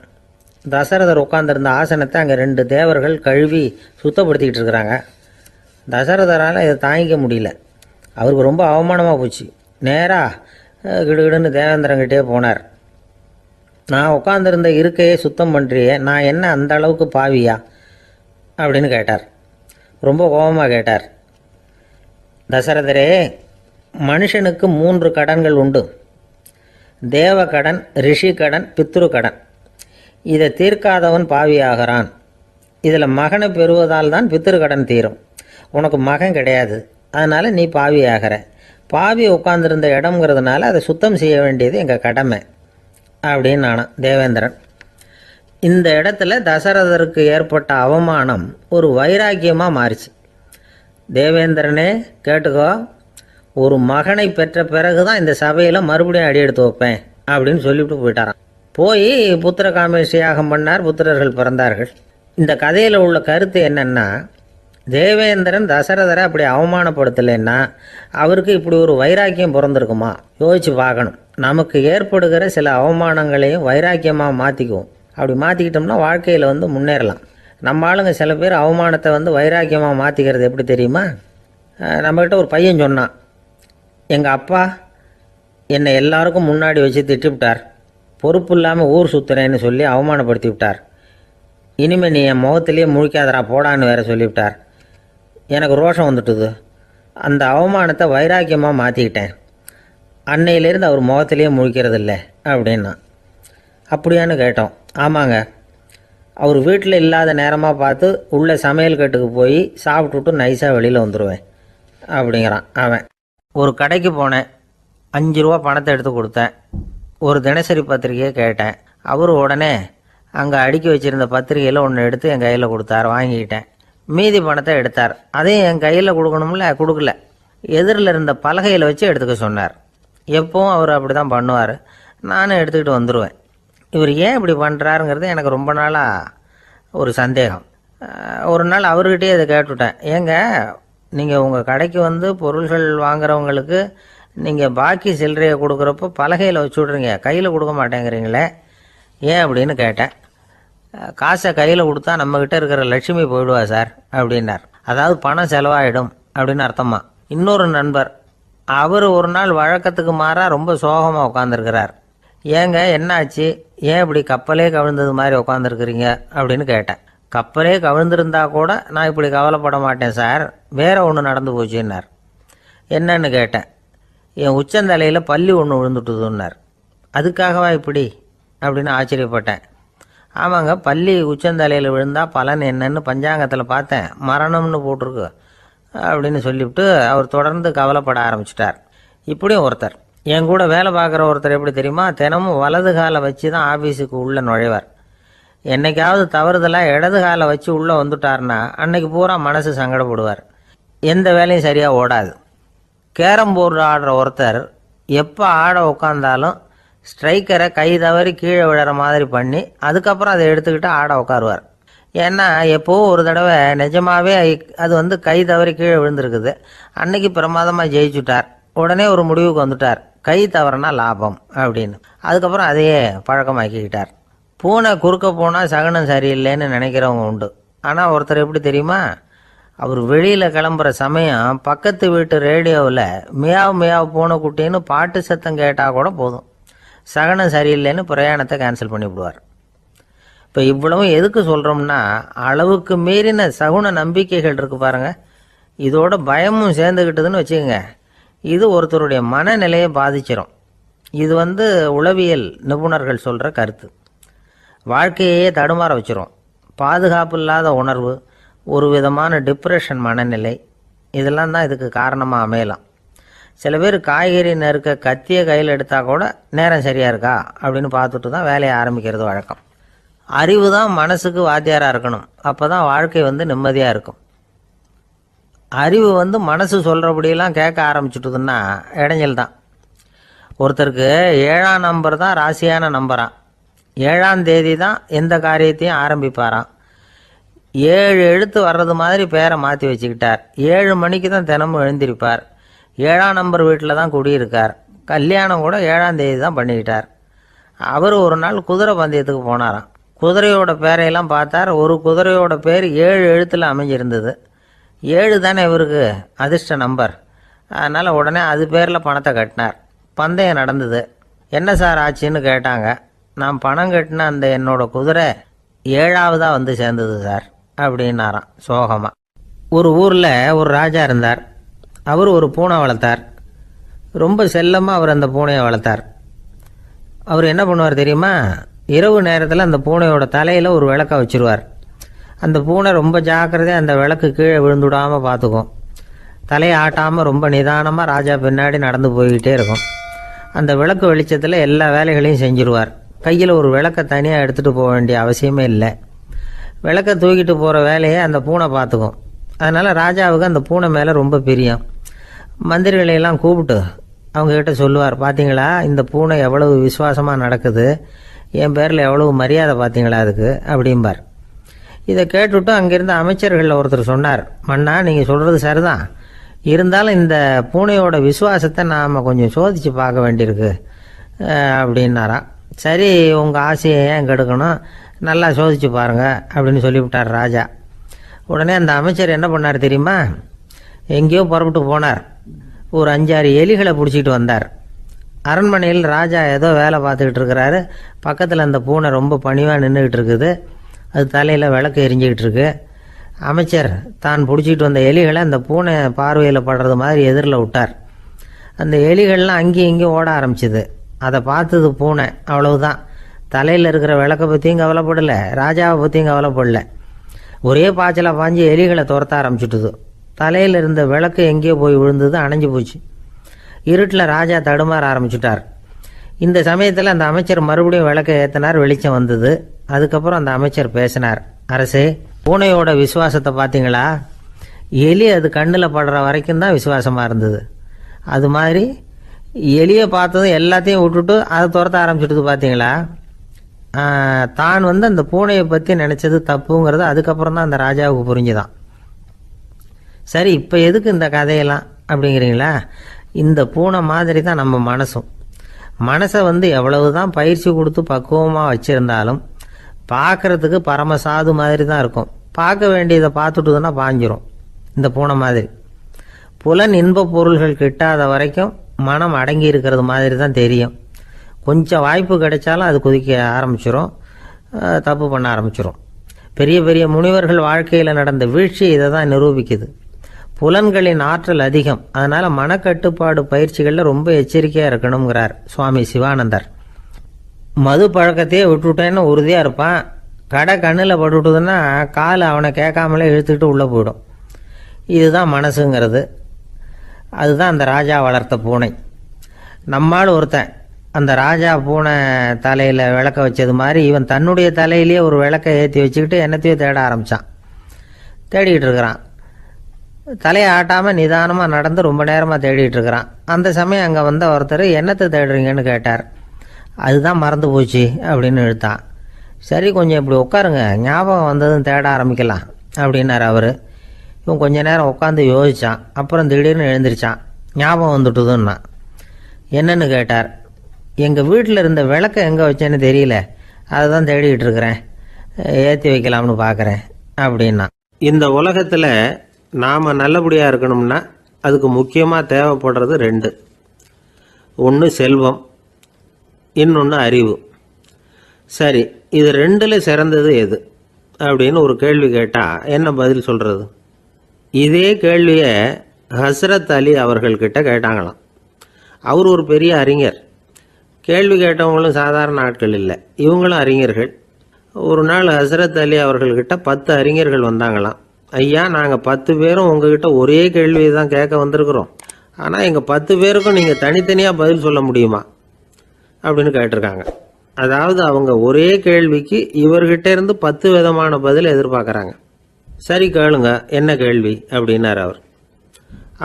தசரதர் உட்காந்துருந்த ஆசனத்தை அங்கே 2 தேவர்கள் கழுவி சுத்தப்படுத்திக்கிட்டு இருக்கிறாங்க. தசரதரால் இதை தாங்கிக்க முடியல. அவருக்கு ரொம்ப அவமானமாக போச்சு. நேராக கிடுகிடுன்னு தேவேந்திரங்கிட்டே போனார். நான் உட்காந்துருந்த இருக்கையே சுத்தம் பண்ணுறியே, நான் என்ன அந்த அளவுக்கு பாவியா அப்படின்னு கேட்டார். ரொம்ப கோபமாக கேட்டார். தசரதரே, மனுஷனுக்கு 3 கடன்கள் உண்டு. தேவ கடன், ரிஷி கடன், பித்ரு கடன். இதை தீர்க்காதவன் பாவியாகிறான். இதில் மகனை பெறுவதால் தான் பித்ரு கடன் தீரும். உனக்கு மகன் கிடையாது, அதனால் நீ பாவி ஆகிற. பாவி உட்காந்துருந்த இடம்ங்கிறதுனால அதை சுத்தம் செய்ய வேண்டியது எங்கள் கடமை அப்படின்னு நானான் தேவேந்திரன். இந்த இடத்துல தசரதருக்கு ஏற்பட்ட அவமானம் ஒரு வைராக்கியமாக மாறிச்சு. தேவேந்திரனே கேட்டுக்கோ, ஒரு மகனை பெற்ற பிறகு தான் இந்த சபையில் மறுபடியும் அடி எடுத்து வைப்பேன் அப்படின்னு சொல்லிவிட்டு போயிட்டாரான். போய் புத்திர காமேஷ் யாகம் பண்ணார். புத்திரர்கள் பிறந்தார்கள். இந்த கதையில் உள்ள கருத்து என்னென்னா, தேவேந்திரன் தசரதரை அப்படி அவமானப்படுத்தலைன்னா அவருக்கு இப்படி ஒரு வைராக்கியம் பிறந்திருக்குமா? யோசித்து பார்க்கணும். நமக்கு ஏற்படுகிற சில அவமானங்களையும் வைராக்கியமாக மாற்றிக்குவோம். அப்படி மாற்றிக்கிட்டோம்னா வாழ்க்கையில் வந்து முன்னேறலாம். நம்ம ஆளுங்க சில பேர் அவமானத்தை வந்து வைராக்கியமாக மாற்றிக்கிறது எப்படி தெரியுமா? நம்மக்கிட்ட ஒரு பையன் சொன்னான், எங்கள் அப்பா என்னை எல்லாருக்கும் முன்னாடி வச்சு திட்டிவிட்டார், பொறுப்பு இல்லாமல் ஊர் சுற்றுறேன்னு சொல்லி அவமானப்படுத்தி விட்டார். இனிமேல் நீ என் முகத்திலேயே முழிக்காதரா போடான்னு வேற சொல்லிவிட்டார். எனக்கு ரோஷம் வந்துட்டுது. அந்த அவமானத்தை வைராக்கியமாக மாற்றிக்கிட்டேன். அன்னையிலேருந்து அவர் முகத்திலேயே முழிக்கிறதில்ல அப்படின்னா. அப்படியான்னு கேட்டோம். ஆமாங்க, அவர் வீட்டில் இல்லாத நேரமாக பார்த்து உள்ள சமையல் கட்டுக்கு போய் சாப்பிட்டுட்டு நைஸாக வெளியில் வந்துடுவேன் அப்படிங்கிறான் அவன். ஒரு கடைக்கு போனேன், 5 ரூபா பணத்தை எடுத்து கொடுத்தேன். ஒரு தினசரி பத்திரிகையை கேட்டேன். அவர் உடனே அங்கே அடுக்கி வச்சுருந்த பத்திரிகையில் ஒன்று எடுத்து என் கையில் கொடுத்தார். வாங்கிக்கிட்டேன். மீதி பணத்தை எடுத்தார். அதையும் என் கையில் கொடுக்கணும்ல, கொடுக்கல. எதிரில் இருந்த பலகையில் வச்சு எடுத்துக்க சொன்னார். எப்பவும் அவர் அப்படி தான் பண்ணுவார். நானும் எடுத்துக்கிட்டு வந்துடுவேன். இவர் ஏன் இப்படி பண்ணுறாருங்கிறது எனக்கு ரொம்ப நாளாக ஒரு சந்தேகம். ஒரு நாள் அவர்கிட்டயே இதை கேட்டுவிட்டேன். ஏங்க, நீங்கள் உங்கள் கடைக்கு வந்து பொருள்கள் வாங்குறவங்களுக்கு நீங்கள் பாக்கி சில்லறையை கொடுக்குறப்போ பலகையில் வச்சு விட்றீங்க, கையில் கொடுக்க மாட்டேங்கிறீங்களே, ஏன் அப்படின்னு கேட்டேன். காசை கையில் கொடுத்தா நம்மக்கிட்ட இருக்கிற லட்சுமி போயிடுவா சார் அப்படின்னார். அதாவது பணம் செலவாயிடும் அப்படின்னு அர்த்தமா. இன்னொரு நண்பர், அவர் ஒரு நாள் வழக்கத்துக்கு மாறாக ரொம்ப சோகமாக உட்காந்துருக்கிறார். ஏங்க என்னாச்சு, ஏன் இப்படி கப்பலே கவிழ்ந்தது மாதிரி உட்காந்துருக்குறீங்க அப்படின்னு கேட்டேன். கப்பலே கவிழ்ந்திருந்தா கூட நான் இப்படி கவலைப்பட மாட்டேன் சார், வேற ஒன்று நடந்து போச்சுன்னார். என்னன்னு கேட்டேன். என் உச்சந்தலையில் பல்லி ஒன்று விழுந்துட்டுதுன்னார். அதுக்காகவா இப்படி அப்படின்னு ஆச்சரியப்பட்டேன். ஆமாங்க, பல்லி உச்சந்தலையில் விழுந்தால் பலன் என்னன்னு பஞ்சாங்கத்தில் பார்த்தேன், மரணம்னு போட்டிருக்கு அப்படின்னு சொல்லிவிட்டு அவர் தொடர்ந்து கவலைப்பட ஆரம்பிச்சிட்டார். இப்படியும் ஒருத்தர். என் கூட வேலை பார்க்குற ஒருத்தர் எப்படி தெரியுமா, தினமும் வலது காலை வச்சு தான் ஆஃபீஸுக்கு உள்ளே நுழைவார். என்னைக்காவது தவறுதலாக இடது காலை வச்சு உள்ளே வந்துட்டார்னா அன்னைக்கு பூரா மனசு சங்கடப்படுவார். எந்த வேலையும் சரியாக ஓடாது. கேரம் போர்டு ஆடுற ஒருத்தர் எப்போ ஆட உட்காந்தாலும் ஸ்ட்ரைக்கரை கை தவறி கீழே விழுற மாதிரி பண்ணி அதுக்கப்புறம் அதை எடுத்துக்கிட்டு ஆட உட்காருவார். ஏன்னா எப்போவோ ஒரு தடவை நிஜமாகவே அது கை தவறி கீழே விழுந்திருக்குது. அன்னைக்கு பிரமாதமாக ஜெயிச்சுட்டார். உடனே ஒரு முடிவுக்கு வந்துட்டார், கை தவறுனா லாபம் அப்படின்னு. அதுக்கப்புறம் அதையே பழக்கமாக்கிக்கிட்டார். பூனை குறுக்க போனால் சகனம் சரியில்லைன்னு நினைக்கிறவங்க உண்டு. ஆனால் ஒருத்தர் எப்படி தெரியுமா, அவர் வெளியில் கிளம்புற சமயம் பக்கத்து வீட்டு ரேடியோவில் மியாவ் மியாவ் பூனைக்குட்டின்னு பாட்டு சத்தம் கேட்டால் கூட போதும், சகனம் சரியில்லைன்னு பிரயாணத்தை கேன்சல் பண்ணிவிடுவார். இப்போ இவ்வளவும் எதுக்கு சொல்கிறோம்னா, அளவுக்கு மீறின சகுன நம்பிக்கைகள் இருக்குது பாருங்கள், இதோட பயமும் சேர்ந்துக்கிட்டதுன்னு வச்சுக்கோங்க, இது ஒருத்தருடைய மனநிலையை பாதிச்சிடும். இது உளவியல் நிபுணர்கள் சொல்கிற கருத்து. வாழ்க்கையே தடுமாற வச்சிரும். பாதுகாப்பு இல்லாத உணர்வு, ஒரு விதமான டிப்ரெஷன் மனநிலை, இதெல்லாம் தான் இதுக்கு காரணமாக அமையலாம். சில பேர் காய்கறி நறுக்க கத்தியை கையில் எடுத்தால் கூட நேரம் சரியாக இருக்கா அப்படின்னு பார்த்துட்டு தான் வேலையை ஆரம்பிக்கிறது வழக்கம். அறிவு தான் மனசுக்கு வாத்தியாராக இருக்கணும். அப்போ தான் வாழ்க்கை நிம்மதியாக இருக்கும். அறிவு மனசு சொல்கிறபடியெல்லாம் கேட்க ஆரம்பிச்சுட்டுதுன்னா இடைஞ்சல் தான். ஒருத்தருக்கு 7ஆம் நம்பர் தான் ராசியான நம்பரான். 7ஆம் தேதி தான் எந்த காரியத்தையும் ஆரம்பிப்பாராம். 7 எழுத்து வர்றது மாதிரி பேரை மாற்றி வச்சுக்கிட்டார். 7 மணிக்கு தான் தினமும் எழுந்திருப்பார். 7ஆம் நம்பர் வீட்டில் தான் குடியிருக்கார். கல்யாணம் கூட 7ஆம் தேதி தான் பண்ணிக்கிட்டார். அவர் ஒரு நாள் குதிரை பந்தயத்துக்கு போனாராம். குதிரையோட பேரையெல்லாம் பார்த்தார். ஒரு குதிரையோட பேர் 7 எழுத்தில் அமைஞ்சிருந்தது. 7 தானே இவருக்கு அதிர்ஷ்ட நம்பர். அதனால் உடனே அது பேரில் பணத்தை கட்டினார். பந்தயம் நடந்தது. என்ன சார் ஆச்சுன்னு கேட்டாங்க. நான் பணம் கட்டின அந்த என்னோட குதிரை 7ஆவதாக சேர்ந்தது சார் அப்படின்னாராம் சோகமாக. ஒரு ஊரில் ஒரு ராஜா இருந்தார். அவர் ஒரு பூனை வளர்த்தார். ரொம்ப செல்லமாக அவர் அந்த பூனையை வளர்த்தார். அவர் என்ன பண்ணுவார் தெரியுமா, இரவு நேரத்தில் அந்த பூனையோட தலையில் ஒரு விளக்கை வச்சுருவார். அந்த பூனை ரொம்ப ஜாக்கிரதையாக அந்த விளக்கு கீழே விழுந்துடாமல் பார்த்துக்கும். தலையை ஆட்டாமல் ரொம்ப நிதானமாக ராஜா பின்னாடி நடந்து போய்கிட்டே இருக்கும். அந்த விளக்கு வெளிச்சத்தில் எல்லா வேலைகளையும் செஞ்சுருவார். கையில் ஒரு விளக்கை தனியாக எடுத்துகிட்டு போக வேண்டிய அவசியமே இல்லை. விளக்கை தூக்கிட்டு போகிற வேலையை அந்த பூனை பார்த்துக்கும். அதனால் ராஜாவுக்கு அந்த பூனை மேலே ரொம்ப பிரியம். மந்திரிகளையெல்லாம் கூப்பிட்டு அவங்கக்கிட்ட சொல்லுவார், பார்த்தீங்களா இந்த பூனை எவ்வளவு விசுவாசமாக நடக்குது, என் பேரில் எவ்வளவு மரியாதை பார்த்தீங்களா அதுக்கு அப்படிம்பார். இதை கேட்டுவிட்டு அங்கேருந்து அமைச்சர்களில் ஒருத்தர் சொன்னார், மன்னா நீங்கள் சொல்கிறது சரிதான், இருந்தாலும் இந்த பூனையோட விசுவாசத்தை நாம் கொஞ்சம் சோதித்து பார்க்க வேண்டியிருக்கு அப்படின்னாராம். சரி, உங்கள் ஆசையை ஏன் கெடுக்கணும், நல்லா சோதிச்சு பாருங்க அப்படின்னு சொல்லிவிட்டார் ராஜா. உடனே அந்த அமைச்சர் என்ன பண்ணார் தெரியுமா, எங்கேயோ புறப்பட்டு போனார். ஒரு 5-6 எலிகளை பிடிச்சிட்டு வந்தார். அரண்மனையில் ராஜா ஏதோ வேலை பார்த்துக்கிட்டு இருக்கிறாரு. பக்கத்தில் அந்த பூனை ரொம்ப பணிவாக நின்றுக்கிட்டு இருக்குது. அது தலையில் விளக்கு எரிஞ்சிக்கிட்டு இருக்கு. அமைச்சர் தான் பிடிச்சிட்டு வந்த எலிகளை அந்த பூனை பார்வையில் படுறது மாதிரி எதிரில் விட்டார். அந்த எலிகள்லாம் அங்கேயும் இங்கேயும் ஓட ஆரம்பிச்சிது. அதை பார்த்தது பூனை, அவ்வளவுதான். தலையில் இருக்கிற விளக்கை பற்றியும் கவலைப்படலை, ராஜாவை பற்றியும் கவலைப்படலை. ஒரே பாய்ச்சலாக பாஞ்சு எலிகளை துரத்த ஆரம்பிச்சுட்டுது. தலையில் இருந்த விளக்கு எங்கேயோ போய் விழுந்தது, அணைஞ்சு போச்சு. இருட்டில் ராஜா தடுமாற ஆரம்பிச்சுட்டார். இந்த சமயத்தில் அந்த அமைச்சர் மறுபடியும் விளக்கை ஏற்றினார். வெளிச்சம் வந்தது. அதுக்கப்புறம் அந்த அமைச்சர் பேசினார், அரசே, பூனையோட விசுவாசத்தை பார்த்தீங்களா, எலி அது கண்ணில் படுற வரைக்கும் தான் விசுவாசமாக இருந்தது. அது மாதிரி எலியை பார்த்ததும் எல்லாத்தையும் விட்டுட்டு அதை துரத்த ஆரம்பிச்சுட்டு பார்த்தீங்களா. தான் அந்த பூனையை பற்றி நினச்சது தப்புங்கிறது அதுக்கப்புறம் தான் அந்த ராஜாவுக்கு புரிஞ்சுதான். சரி, இப்போ எதுக்கு இந்த கதையெல்லாம் அப்படிங்கிறீங்களா, இந்த பூனை மாதிரி தான் நம்ம மனசும். மனசை எவ்வளவு தான் பயிற்சி கொடுத்து பக்குவமாக வச்சுருந்தாலும் பார்க்குறதுக்கு பரமசாது மாதிரி தான் இருக்கும். பார்க்க வேண்டியதை பார்த்துட்டுதுன்னா பாஞ்சிரும். இந்த பூனை மாதிரி புலன் இன்ப பொருள்கள் கிட்டாத வரைக்கும் மனம் அடங்கி இருக்கிறது மாதிரி தான் தெரியும். கொஞ்சம் வாய்ப்பு கிடைச்சாலும் அது குதிக்க ஆரம்பிச்சிடும், தப்பு பண்ண ஆரம்பிச்சிடும். பெரிய பெரிய முனிவர்கள் வாழ்க்கையில் நடந்த வீழ்ச்சி இதை தான் நிரூபிக்குது. புலன்களின் ஆற்றல் அதிகம். அதனால் மனக்கட்டுப்பாடு பயிற்சிகளில் ரொம்ப எச்சரிக்கையாக இருக்கணுங்கிறார் சுவாமி சிவானந்தர். மது பழக்கத்தையே விட்டுவிட்டேன்னு உறுதியாக இருப்பான். கடை கண்ணில் பட்டுவிட்டதுன்னா கால் அவனை கேட்காமலே இழுத்துக்கிட்டு உள்ளே போயிடும். இதுதான் மனசுங்கிறது. அதுதான் அந்த ராஜா வளர்த்த பூனை. நம்மால் ஒருத்தன் அந்த ராஜா பூனை தலையில் விளக்க வச்சது மாதிரி இவன் தன்னுடைய தலையிலேயே ஒரு விளக்கை ஏற்றி வச்சுக்கிட்டு என்னத்தையோ தேட ஆரம்பித்தான். தேடிக்கிட்டு இருக்கிறான். தலையை ஆட்டாமல் நிதானமாக நடந்து ரொம்ப நேரமாக தேடிட்டு இருக்கிறான். அந்த சமயம் அங்கே வந்த ஒருத்தர் என்னத்தை தேடுறீங்கன்னு கேட்டார். அதுதான் மறந்து போச்சு அப்படின்னு இழுத்தான். சரி, கொஞ்சம் இப்படி உட்காருங்க, ஞாபகம் வந்ததும் தேட ஆரம்பிக்கலாம் அப்படின்னார் அவர். இவன் கொஞ்ச நேரம் உட்காந்து யோசித்தான். அப்புறம் திடீர்னு எழுந்திரிச்சான். ஞாபகம் வந்துட்டுதுன்னா. என்னன்னு கேட்டார். எங்கள் வீட்டில் இருந்த விளக்கை எங்கே வச்சேன்னு தெரியல, அதை தான் தேடிக்கிட்டு இருக்கிறேன், ஏற்றி வைக்கலாம்னு பார்க்குறேன் அப்படின்னா. இந்த உலகத்தில் நாம் நல்லபடியாக இருக்கணும்னா அதுக்கு முக்கியமாக தேவைப்படுறது 2. ஒன்று செல்வம், இன்னொன்று அறிவு. சரி, இது 2ல் சிறந்தது எது அப்படின்னு ஒரு கேள்வி கேட்டால் என்ன பதில் சொல்கிறது? இதே கேள்வியை ஹஸ்ரத் அலி அவர்கள்கிட்ட கேட்டாங்களாம். அவர் ஒரு பெரிய அறிஞர். கேள்வி கேட்டவங்களும் சாதாரண ஆட்கள் இல்லை, இவங்களும் அறிஞர்கள். ஒரு நாள் ஹஸ்ரத் அலி அவர்கள்கிட்ட 10 அறிஞர்கள் வந்தாங்களாம். ஐயா, நாங்கள் 10 பேரும் உங்ககிட்ட ஒரே கேள்வியை தான் கேட்க வந்திருக்கிறோம், ஆனால் எங்கள் 10 பேருக்கும் நீங்கள் தனித்தனியாக பதில் சொல்ல முடியுமா அப்படின்னு கேட்டிருக்காங்க. அதாவது அவங்க ஒரே கேள்விக்கு இவர்கிட்ட இருந்து 10 விதமான பதில் எதிர்பார்க்குறாங்க. சரி, கேளுங்க, என்ன கேள்வி அப்படின்னார் அவர்.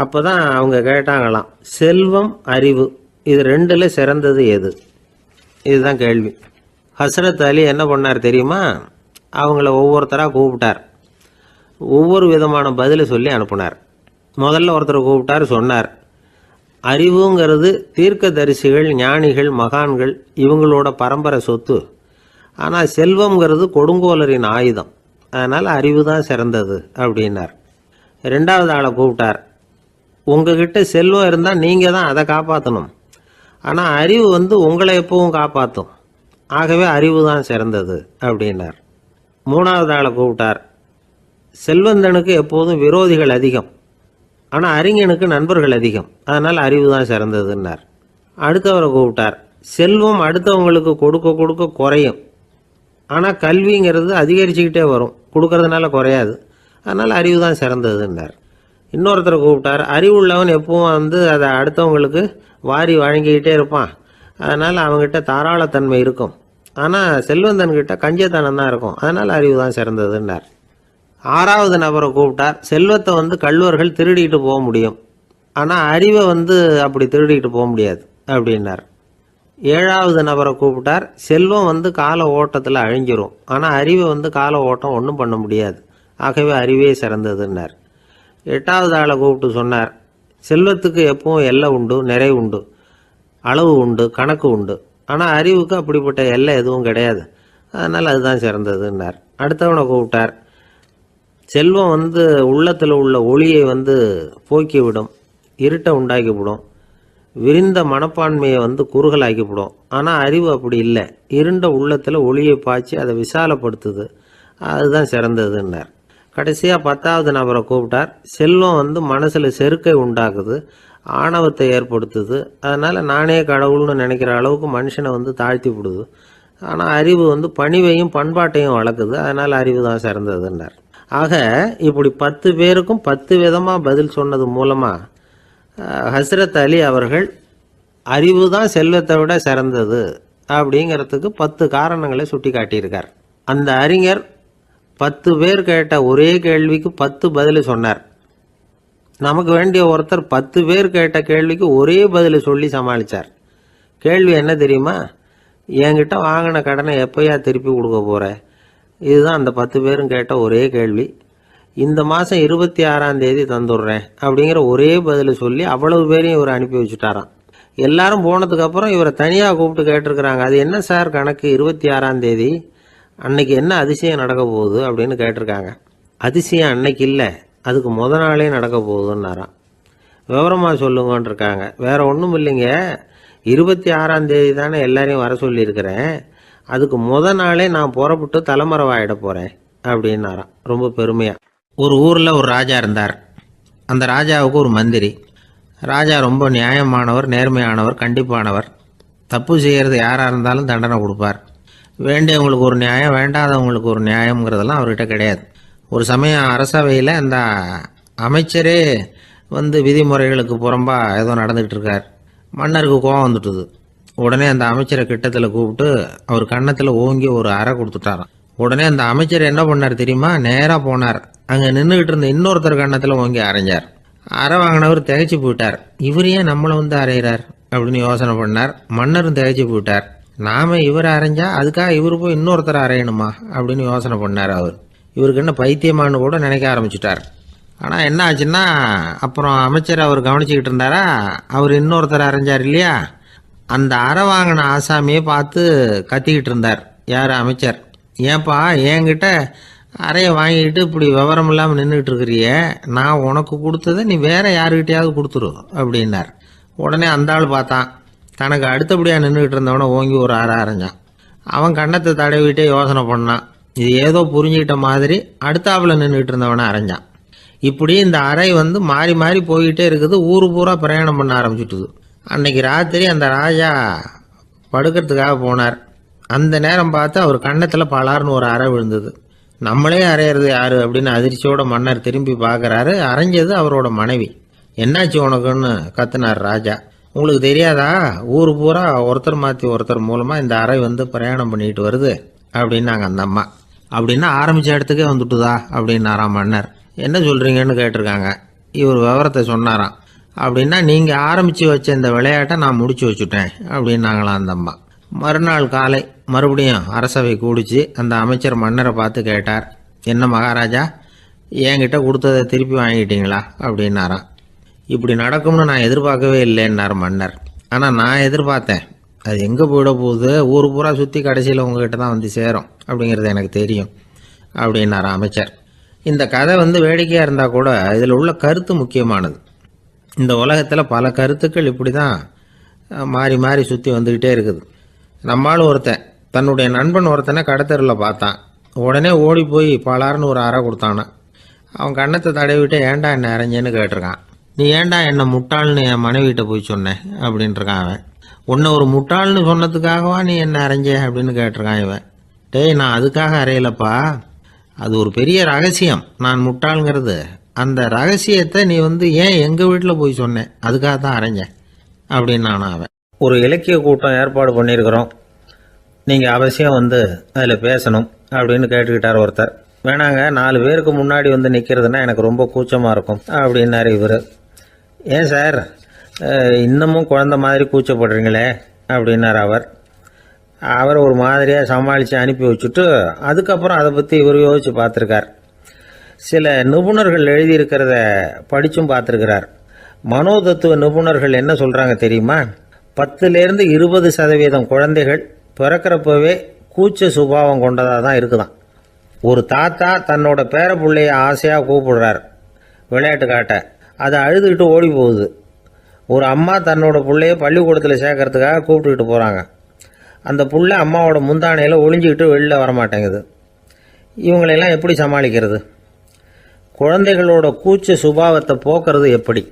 அப்போ தான் அவங்க கேட்டாங்களாம், செல்வம் அறிவு இது 2ல் சிறந்தது எது? இதுதான் கேள்வி. ஹஸ்ரத் அலி என்ன பண்ணார் தெரியுமா? அவங்கள ஒவ்வொருத்தராக கூப்பிட்டார். ஒவ்வொரு விதமான பதிலை சொல்லி அனுப்புனார். முதல்ல ஒருத்தரை கூப்பிட்டார். சொன்னார், அறிவுங்கிறது தீர்க்கதரிசிகள், ஞானிகள், மகான்கள் இவங்களோட பரம்பரை சொத்து. ஆனால் செல்வம்ங்கிறது கொடுங்கோலரின் ஆயுதம். அதனால் அறிவு தான் சிறந்தது அப்படின்னார். 2வது ஆளை கூப்பிட்டார். உங்ககிட்ட செல்வம் இருந்தால் நீங்கள் தான் அதை காப்பாற்றணும், ஆனால் அறிவு உங்களை எப்பவும் காப்பாற்றும். ஆகவே அறிவு தான் சிறந்தது அப்படின்னார். 3வது ஆளை கூப்பிட்டார். செல்வந்தனுக்கு எப்போதும் விரோதிகள் அதிகம், ஆனால் அறிஞனுக்கு நண்பர்கள் அதிகம். அதனால் அறிவு தான் சிறந்ததுன்னார். அடுத்தவரை கூப்பிட்டார். செல்வம் அடுத்தவங்களுக்கு கொடுக்க கொடுக்க குறையும், ஆனால் கல்விங்கிறது அதிகரிச்சுக்கிட்டே வரும், கொடுக்கறதுனால குறையாது. அதனால் அறிவு தான் சிறந்ததுன்னார். இன்னொருத்தரை கூப்பிட்டார். அறிவுள்ளவன் எப்பவும் அதை அடுத்தவங்களுக்கு வாரி வழங்கிக்கிட்டே இருப்பான், அதனால் அவங்ககிட்ட தாராளத்தன்மை இருக்கும். ஆனால் செல்வந்தன்கிட்ட கஞ்சத்தனம் தான் இருக்கும், அதனால் அறிவு தான் சிறந்ததுன்னார். 6வது நபரை கூப்பிட்டார். செல்வத்தை கள்வர்கள் திருடிட்டு போக முடியும், ஆனால் அறிவை அப்படி திருடிட்டு போக முடியாது அப்படின்னார். 7வது நபரை கூப்பிட்டார். செல்வம் கால ஓட்டத்தில் அழிஞ்சிரும், ஆனால் அறிவை கால ஓட்டம் ஒன்றும் பண்ண முடியாது, ஆகவே அறிவே சிறந்ததுன்னார். 8வது ஆளை கூப்பிட்டு சொன்னார், செல்வத்துக்கு எப்பவும் எல்லை உண்டு, நிறை உண்டு, அளவு உண்டு, கணக்கு உண்டு. ஆனால் அறிவுக்கு அப்படிப்பட்ட எல்லை எதுவும் கிடையாது, அதனால் அதுதான் சிறந்ததுன்னார். அடுத்தவனை கூப்பிட்டார். செல்வம் உள்ளத்தில் உள்ள ஒளியை போக்கிவிடும், இருட்டை உண்டாக்கிவிடும், விரிந்த மனப்பான்மையை குறுகலாக்கிவிடும். ஆனால் அறிவு அப்படி இல்லை, இருண்ட உள்ளத்தில் ஒளியை பாய்ச்சி அதை விசாலப்படுத்துது, அதுதான் சிறந்ததுன்னார். கடைசியாக 10வது நபரை கூப்பிட்டார். செல்வம் மனசில் செருக்கை உண்டாக்குது, ஆணவத்தை ஏற்படுத்துது, அதனால் நானே கடவுள்னு நினைக்கிற அளவுக்கு மனுஷனை தாழ்த்தி விடுது. ஆனால் அறிவு பணிவையும் பண்பாட்டையும் வளர்க்குது, அதனால் அறிவு தான் சிறந்ததுன்னார். ஆக இப்படி 10 பேருக்கும் 10 விதமாக பதில் சொன்னது மூலமாக ஹஸ்ரத் அலி அவர்கள் அறிவு தான் செல்வத்தை விட சிறந்தது அப்படிங்கிறதுக்கு 10 காரணங்களை சுட்டி காட்டியிருக்கார். அந்த அறிஞர் 10 பேர் கேட்ட ஒரே கேள்விக்கு 10 பதில் சொன்னார். நமக்கு வேண்டிய ஒருத்தர் 10 பேர் கேட்ட கேள்விக்கு ஒரே பதில் சொல்லி சமாளித்தார். கேள்வி என்ன தெரியுமா? என்கிட்ட வாங்கின கடனை எப்போயா திருப்பி கொடுக்க போகிற? இதுதான் அந்த 10 பேரும் கேட்ட ஒரே கேள்வி. இந்த மாதம் 26ஆம் தேதி தந்துடுறேன் அப்படிங்கிற ஒரே பதில் சொல்லி அவ்வளவு பேரையும் இவர் அனுப்பி வச்சுட்டாராம். எல்லாரும் போனதுக்கப்புறம் இவரை தனியாக கூப்பிட்டு கேட்டிருக்கிறாங்க. அது என்ன சார் கணக்கு, 26ஆம் தேதி அன்னைக்கு என்ன அதிசயம் நடக்க போகுது அப்படின்னு கேட்டிருக்காங்க. அதிசயம் அன்னைக்கு இல்லை, அதுக்கு நாளே நடக்க போகுதுன்னாராம். விவரமாக சொல்லுங்கன்னு இருக்காங்க. வேற ஒன்றும் இல்லைங்க, 26ஆம் தேதி தானே எல்லாரையும் வர சொல்லியிருக்கிறேன், அதுக்கு நாளே நான் புறப்பட்டு தலைமறைவாயிட போகிறேன் அப்படின்னாராம் ரொம்ப பெருமையாக. ஒரு ஊரில் ஒரு ராஜா இருந்தார். அந்த ராஜாவுக்கு ஒரு மந்திரி. ராஜா ரொம்ப நியாயமானவர், நேர்மையானவர், கண்டிப்பானவர். தப்பு செய்கிறது யாராக இருந்தாலும் தண்டனை கொடுப்பார். வேண்டியவங்களுக்கு ஒரு நியாயம், வேண்டாதவங்களுக்கு ஒரு நியாயங்கிறதெல்லாம் அவர்கிட்ட கிடையாது. ஒரு சமயம் அரசவையில் அந்த அமைச்சரே விதிமுறைகளுக்கு புறம்பா ஏதோ நடந்துகிட்டு இருக்கார். மன்னருக்கு கோவம் வந்துட்டுது. உடனே அந்த அமைச்சரை கிட்டத்தில் கூப்பிட்டு அவர் கன்னத்தில் ஓங்கி ஒரு அறை கொடுத்துட்டாராம். உடனே அந்த அமைச்சர் என்ன பண்ணார் தெரியுமா? நேராக போனார். அங்கே நின்றுக்கிட்டு இருந்த இன்னொருத்தர் கன்னத்தில் ஓங்கி அரைஞ்சார். அறை வாங்கினவர் திகைச்சு போயிட்டார். இவர் ஏன் நம்மளை வந்து அரைகிறார் அப்படின்னு யோசனை பண்ணார். மன்னரும் திகைச்சு போயிட்டார். நாம இவரை அரைஞ்சா அதுக்காக இவர் போய் இன்னொருத்தர் அரையணுமா அப்படின்னு யோசனை பண்ணார். இவருக்கு என்ன பைத்தியமானு கூட நினைக்க ஆரம்பிச்சிட்டார். ஆனால் என்ன ஆச்சுன்னா, அப்புறம் அமைச்சர் அவர் கவனிச்சுக்கிட்டு இருந்தாரா, அவர் இன்னொருத்தர் அரைஞ்சார் இல்லையா, அந்த அறை வாங்கின ஆசாமியை பார்த்து கத்திக்கிட்டு இருந்தார். யார்? அமைச்சர். ஏன்பா என்கிட்ட அறையை வாங்கிக்கிட்டு இப்படி விவரம் இல்லாமல் நின்றுக்கிட்டு இருக்கிறிய, நான் உனக்கு கொடுத்ததை நீ வேற யாருக்கிட்டையாவது கொடுத்துரு அப்படின்னார். உடனே அந்த ஆள் பார்த்தான். தனக்கு அடுத்தபடியாக நின்றுக்கிட்டு இருந்தவனை ஓங்கி ஒரு அறை அரைஞ்சான். அவன் கன்னத்தை தடவிட்டே யோசனை பண்ணான். இது ஏதோ புரிஞ்சுக்கிட்ட மாதிரி அடுத்தாப்புல நின்றுக்கிட்டு இருந்தவனை அரைஞ்சான். இப்படி இந்த அறை வந்து மாறி மாறி போய்கிட்டே இருக்குது. ஊரு பூரா பிரயாணம் பண்ண ஆரம்பிச்சுட்டுது. அன்னைக்கு ராத்திரி அந்த ராஜா படுக்கிறதுக்காக போனார். அந்த நேரம் பார்த்து அவர் கன்னத்தில் பலார்னு ஒரு அறை விழுந்தது. நம்மளே அரையிறது யாரு அப்படின்னு அதிர்ச்சியோட மன்னர் திரும்பி பார்க்குறாரு. அரைஞ்சது அவரோட மனைவி. என்னாச்சு உனக்குன்னு கத்துனார் ராஜா. உங்களுக்கு தெரியாதா, ஊர் பூரா ஒருத்தர் மாற்றி ஒருத்தர் மூலமாக இந்த அறை வந்து பிரயாணம் பண்ணிட்டு வருது அப்படின்னாங்க அந்த அம்மா. அப்படின்னா ஆரம்பித்த இடத்துக்கே வந்துட்டுதா அப்படின்னாராம் மன்னர். என்ன சொல்கிறீங்கன்னு கேட்டிருக்காங்க. இவர் விவரத்தை சொன்னாராம். அப்படின்னா நீங்கள் ஆரம்பித்து வச்ச இந்த விளையாட்டை நான் முடிச்சு வச்சுட்டேன் அப்படின்னாங்களாம் அந்த அம்மா. மறுநாள் காலை மறுபடியும் அரசவை கூடிச்சு அந்த அமைச்சர் மன்னரை பார்த்து கேட்டார். என்ன மகாராஜா, என்கிட்ட கொடுத்ததை திருப்பி வாங்கிட்டீங்களா அப்படின்னாராம். இப்படி நடக்கும்னு நான் எதிர்பார்க்கவே இல்லைன்னார் மன்னர். ஆனால் நான் எதிர்பார்த்தேன். அது எங்கே போயிட போகுது, ஊர் பூரா சுற்றி கடைசியில் உங்ககிட்ட தான் வந்து சேரும் அப்படிங்கிறது எனக்கு தெரியும் அப்படின்னார் அமைச்சர். இந்த கதை வந்து வேடிக்கையாக இருந்தால் கூட இதில் உள்ள கருத்து முக்கியமானது. இந்த உலகத்தில் பல கருத்துக்கள் இப்படி தான் மாறி மாறி சுற்றி வந்துக்கிட்டே இருக்குது. நம்மளும் ஒருத்தன் தன்னுடைய நண்பன் ஒருத்தனை கடத்தரில் பார்த்தான். உடனே ஓடி போய் பலார்னு ஒரு அறை கொடுத்தானான். அவன் கன்னத்தை தடவிட்டு ஏன்டா என்ன அரைஞ்சேன்னு கேட்டிருக்கான். நீ ஏன்டா என்னை முட்டாள்னு என் மனைவிட்ட போய் சொன்னேன் அப்படின்ட்டுருக்கான் அவன். உன்னை ஒரு முட்டாள்னு சொன்னதுக்காகவா நீ என்ன அரைஞ்ச அப்படின்னு கேட்டிருக்கான் இவன். டேய், நான் அதுக்காக அறையலப்பா, அது ஒரு பெரிய ரகசியம். நான் முட்டாளுங்கிறது அந்த ரகசியத்தை நீ வந்து ஏன் எங்கள் வீட்டில் போய் சொன்னேன், அதுக்காக தான் அரைஞ்சேன் அப்படின்னு நான் அவன். ஒரு இலக்கிய கூட்டம் ஏற்பாடு பண்ணியிருக்கிறோம், நீங்கள் அவசியம் வந்து அதில் பேசணும் அப்படின்னு கேட்டுக்கிட்டார் ஒருத்தர். வேணாங்க, 4 பேருக்கு முன்னாடி வந்து நிற்கிறதுனா எனக்கு ரொம்ப கூச்சமாக இருக்கும் அப்படின்னாரு இவர். ஏன் சார் இன்னமும் குழந்த மாதிரி கூச்சப்படுறீங்களே அப்படின்னார் அவர். அவரை ஒரு மாதிரியாக சமாளித்து அனுப்பி வச்சுட்டு அதுக்கப்புறம் அதை பற்றி இவர் யோசித்து பார்த்துருக்கார். சில நிபுணர்கள் எழுதியிருக்கிறத படித்தும் பார்த்துருக்கிறார். மனோதத்துவ நிபுணர்கள் என்ன சொல்கிறாங்க தெரியுமா? 10லேருந்து 20% குழந்தைகள் பிறக்கிறப்பவே கூச்ச சுபாவம் கொண்டதாக தான் இருக்குதான். ஒரு தாத்தா தன்னோட பேர பிள்ளைய ஆசையாக கூப்பிடுறார் விளையாட்டு காட்ட, அதை அழுதுகிட்டு ஓடி போகுது. ஒரு அம்மா தன்னோட பிள்ளைய பள்ளிக்கூடத்தில் சேர்க்கறதுக்காக கூப்பிட்டுக்கிட்டு போகிறாங்க. அந்த புள்ள அம்மாவோட முந்தானையில் ஒளிஞ்சிக்கிட்டு வெளியில் வரமாட்டேங்குது. இவங்களெல்லாம் எப்படி சமாளிக்கிறது? குழந்தைகளோட கூச்ச சுபாவத்தை போக்குறது எப்படி?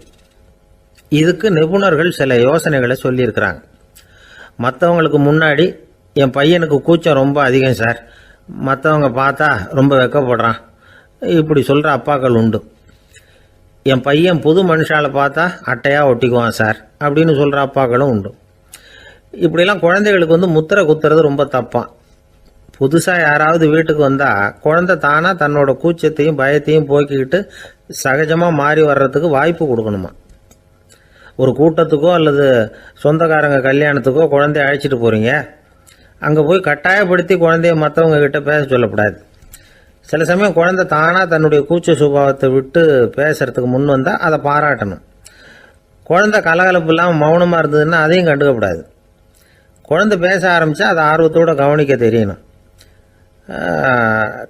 இதுக்கு நிபுணர்கள் சில யோசனைகளை சொல்லியிருக்கிறாங்க. மற்றவங்களுக்கு முன்னாடி என் பையனுக்கு கூச்சம் ரொம்ப அதிகம் சார், மற்றவங்க பார்த்தா ரொம்ப வெக்கப்படுறான், இப்படி சொல்கிற அப்பாக்கள் உண்டு. என் பையன் புது மனுஷால பார்த்தா அட்டையாக ஒட்டிக்குவான் சார் அப்படின்னு சொல்கிற அப்பாக்களும் உண்டு. இப்படிலாம் குழந்தைகளுக்கு வந்து முத்திரை குத்துறது ரொம்ப தப்பான். புதுசாக யாராவது வீட்டுக்கு வந்தால் குழந்தை தானாக தன்னோட கூச்சத்தையும் பயத்தையும் போக்கிக்கிட்டு சகஜமாக மாறி வர்றதுக்கு வாய்ப்பு கொடுக்கணுமா. ஒரு கூட்டத்துக்கோ அல்லது சொந்தக்காரங்க கல்யாணத்துக்கோ குழந்தைய அழைச்சிட்டு போகிறீங்க, அங்கே போய் கட்டாயப்படுத்தி குழந்தைய மற்றவங்க கிட்ட பேச சொல்லக்கூடாது. சில சமயம் குழந்தை தானாக தன்னுடைய கூச்ச சுபாவத்தை விட்டு பேசுறதுக்கு முன் வந்தால் அதை பாராட்டணும். குழந்தை கலகலப்பு இல்லாமல் மௌனமாக இருந்ததுன்னா அதையும் கண்டுக்கக்கூடாது. குழந்தை பேச ஆரம்பித்தா அதை ஆர்வத்தோடு கவனிக்க தெரியணும்.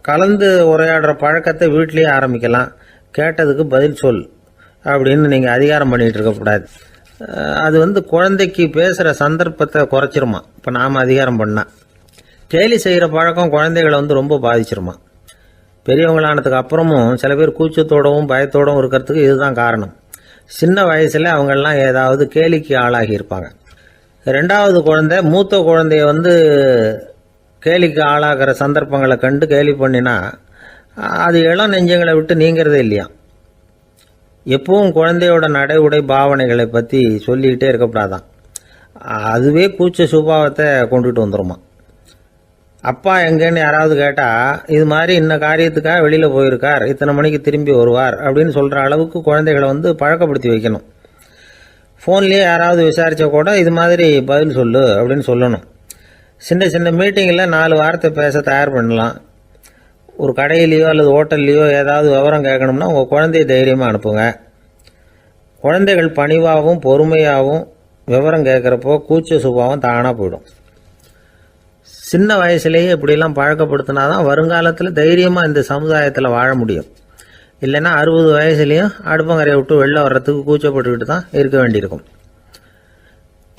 கலந்து உரையாடுற பழக்கத்தை வீட்லேயே ஆரம்பிக்கலாம். கேட்டதுக்கு பதில் சொல் அப்படின்னு நீங்கள் அதிகாரம் பண்ணிகிட்டு இருக்கக்கூடாது. அது வந்து குழந்தைக்கு பேசுகிற சந்தர்ப்பத்தை குறைச்சிருமா. இப்போ நாம் அதிகாரம் பண்ணால் கேலி செய்கிற பழக்கம் குழந்தைகளை வந்து ரொம்ப பாதிச்சிருமா. பெரியவங்களானதுக்கு அப்புறமும் சில பேர் கூச்சத்தோடவும் பயத்தோடவும் இருக்கிறதுக்கு இதுதான் காரணம். சின்ன வயசில் அவங்கெல்லாம் ஏதாவது கேலிக்கு ஆளாகி இருப்பாங்க. 2வது குழந்தை மூத்த குழந்தைய வந்து கேலிக்கு ஆளாகிற சந்தர்ப்பங்களை கண்டு கேலி பண்ணினா அது இளம் நெஞ்சங்களை விட்டு நீங்கிறதே இல்லையா. எப்பவும் குழந்தையோட நடை உடை பாவனைகளை பற்றி சொல்லிக்கிட்டே இருக்கக்கூடாதான். அதுவே கூச்ச சுபாவத்தை கொண்டுட்டு வந்துருமா. அப்பா எங்கேன்னு யாராவது கேட்டால் இது மாதிரி இன்ன காரியத்துக்காக வெளியில் போயிருக்கார், இத்தனை மணிக்கு திரும்பி வருவார் அப்படின்னு சொல்கிற அளவுக்கு குழந்தைகளை பழக்கப்படுத்தி வைக்கணும். ஃபோன்லேயே யாராவது விசாரித்தா கூட இது மாதிரி பதில் சொல்லு அப்படின்னு சொல்லணும். சின்ன சின்ன மீட்டிங்கில் 4 வார்த்தை பேச தயார் பண்ணலாம். ஒரு கடையிலையோ அல்லது ஹோட்டல்லையோ ஏதாவது விவரம் கேட்கணும்னா உங்கள் குழந்தைய தைரியமாக அனுப்புங்க. குழந்தைகள் பணிவாகவும் பொறுமையாகவும் விவரம் கேட்குறப்போ கூச்ச சுபாவம் தானாக போயிடும். சின்ன வயசுலேயே இப்படிலாம் பழக்கப்படுத்தினா தான் வருங்காலத்தில் தைரியமாக இந்த சமுதாயத்தில் வாழ முடியும். இல்லைன்னா 60 வயசுலேயும் அடுப்பங்கரையை விட்டு வெளில வர்றதுக்கு கூச்சப்பட்டுக்கிட்டு தான் இருக்க வேண்டியிருக்கும்.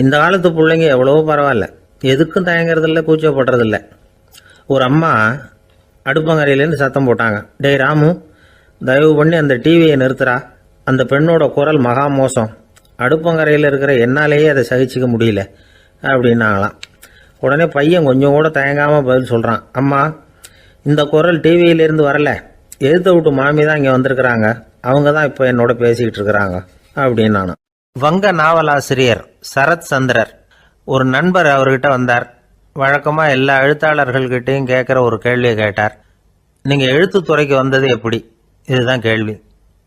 இந்த காலத்து பிள்ளைங்க எவ்வளவோ பரவாயில்ல, எதுக்கும் தயங்குறதில்ல, கூச்சப்படுறதில்ல. ஒரு அம்மா அடுப்பங்கரையிலேருந்து சத்தம் போட்டாங்க, டேய் ராமு, தயவு பண்ணி அந்த டிவியை நிறுத்துறா, அந்த பெண்ணோட குரல் மகா மோசம், அடுப்பங்கரையில் இருக்கிற என்னாலேயே அதை சகிச்சிக்க முடியல அப்படின்னாங்களாம். உடனே பையன் கொஞ்சம் கூட தயங்காமல் பதில் சொல்கிறான், அம்மா இந்த குரல் டிவியிலேருந்து வரல, எழுத்த விட்டு மாமி தான் இங்கே வந்திருக்கிறாங்க, அவங்க தான் இப்போ என்னோட பேசிக்கிட்டு இருக்கிறாங்க அப்படின்னு. நான் வங்க நாவலாசிரியர் சரத் சந்திரர் ஒரு நண்பர் அவர்கிட்ட வந்தார். வழக்கமாக எல்லா எழுத்தாளர்கள்கிட்டையும் கேட்குற ஒரு கேள்வியை கேட்டார். நீங்கள் எழுத்துத்துறைக்கு வந்தது எப்படி? இதுதான் கேள்வி.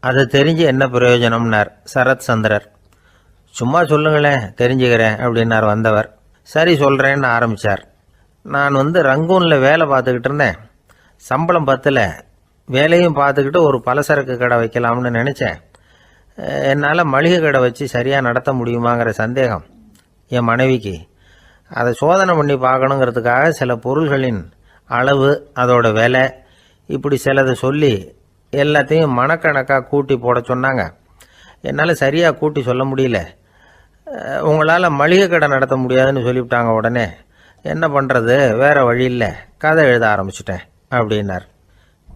அதை தெரிஞ்சு என்ன பிரயோஜனம்னார் சரத் சந்திரர். சும்மா சொல்லுங்களேன், தெரிஞ்சுக்கிறேன் அப்படின்னார் வந்தவர். சரி சொல்கிறேன்னு ஆரம்பித்தார். நான் ரங்கூனில் வேலை பார்த்துக்கிட்டு இருந்தேன். சம்பளம் பத்தில், வேலையும் பார்த்துக்கிட்டு ஒரு பலசரக்கு கடை வைக்கலாம்னு நினச்சேன். என்னால் மளிகை கடை வச்சு சரியாக நடத்த முடியுமாங்கிற சந்தேகம் என் மனைவிக்கு. அதை சோதனை பண்ணி பார்க்கணுங்கிறதுக்காக சில பொருள்களின் அளவு, அதோட விலை, இப்படி சிலதை சொல்லி எல்லாத்தையும் மனக்கணக்காக கூட்டி போட சொன்னாங்க. என்னால் சரியாக கூட்டி சொல்ல முடியல. உங்களால் மளிகை கடை நடத்த முடியாதுன்னு சொல்லிவிட்டாங்க. உடனே என்ன பண்ணுறது, வேறு வழி இல்லை, கதை எழுத ஆரம்பிச்சிட்டேன் அப்படின்னார்.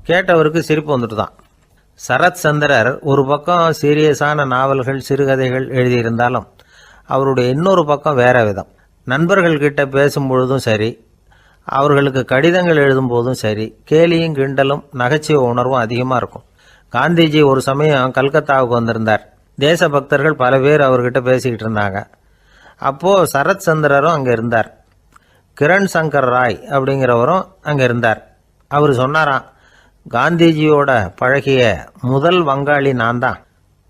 கேட்டவருக்கு சிரிப்பு வந்துட்டு தான். சரத் சந்திரர் ஒரு பக்கம் சீரியஸான நாவல்கள், சிறுகதைகள் எழுதியிருந்தாலும் அவருடைய இன்னொரு பக்கம் வேற விதம். நண்பர்கள்கிட்ட பேசும்பொழுதும் சரி, அவர்களுக்கு கடிதங்கள் எழுதும் போதும் சரி, கேலியும் கிண்டலும் நகைச்சுவை உணர்வும் அதிகமாக இருக்கும். காந்திஜி ஒரு சமயம் கல்கத்தாவுக்கு வந்திருந்தார். தேசபக்தர்கள் பல பேர் அவர்கிட்ட பேசிக்கிட்டு இருந்தாங்க. அப்போது சரத் சந்திரரும் அங்கே இருந்தார். கிரண் சங்கர் ராய் அப்படிங்கிறவரும் அங்கே இருந்தார். அவர் சொன்னாராம், காந்திஜியோட பழகிய முதல் வங்காளி நான் தான்.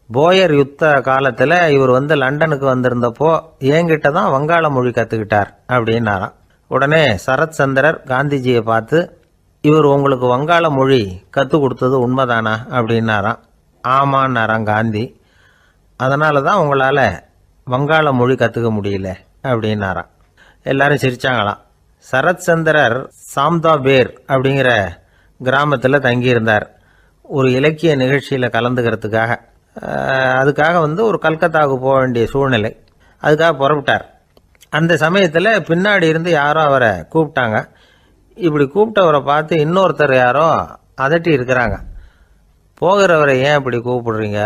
போயர் யுத்த காலத்தில் இவர் லண்டனுக்கு வந்திருந்தப்போ என்கிட்ட தான் வங்காள மொழி கற்றுக்கிட்டார் அப்படின்னாராம். உடனே சரத் சந்திரர் காந்திஜியை பார்த்து, இவர் உங்களுக்கு வங்காள மொழி கற்றுக் கொடுத்தது உண்மைதானா அப்படின்னாராம். ஆமான்னாராம் காந்தி. அதனால தான் உங்களால் வங்காள மொழி கற்றுக்க முடியல அப்படின்னாராம். எல்லாரும் சிரிச்சாங்களாம். சரத் சந்திரர் சாம்தாபேர் அப்படிங்கிற கிராமத்தில் தங்கியிருந்தார். ஒரு இலக்கிய நிகழ்ச்சியில் கலந்துக்கிறதுக்காக. அதுக்காக ஒரு கல்கத்தாவுக்கு போக வேண்டிய சூழ்நிலை. அதுக்காக புறப்பட்டார். அந்த சமயத்தில் பின்னாடி இருந்து யாரோ அவரை கூப்பிட்டாங்க. இப்படி கூப்பிட்டவரை பார்த்து இன்னொருத்தர் யாரோ அதட்டி இருக்கிறாங்க. போகிறவரை ஏன் இப்படி கூப்பிடுறீங்க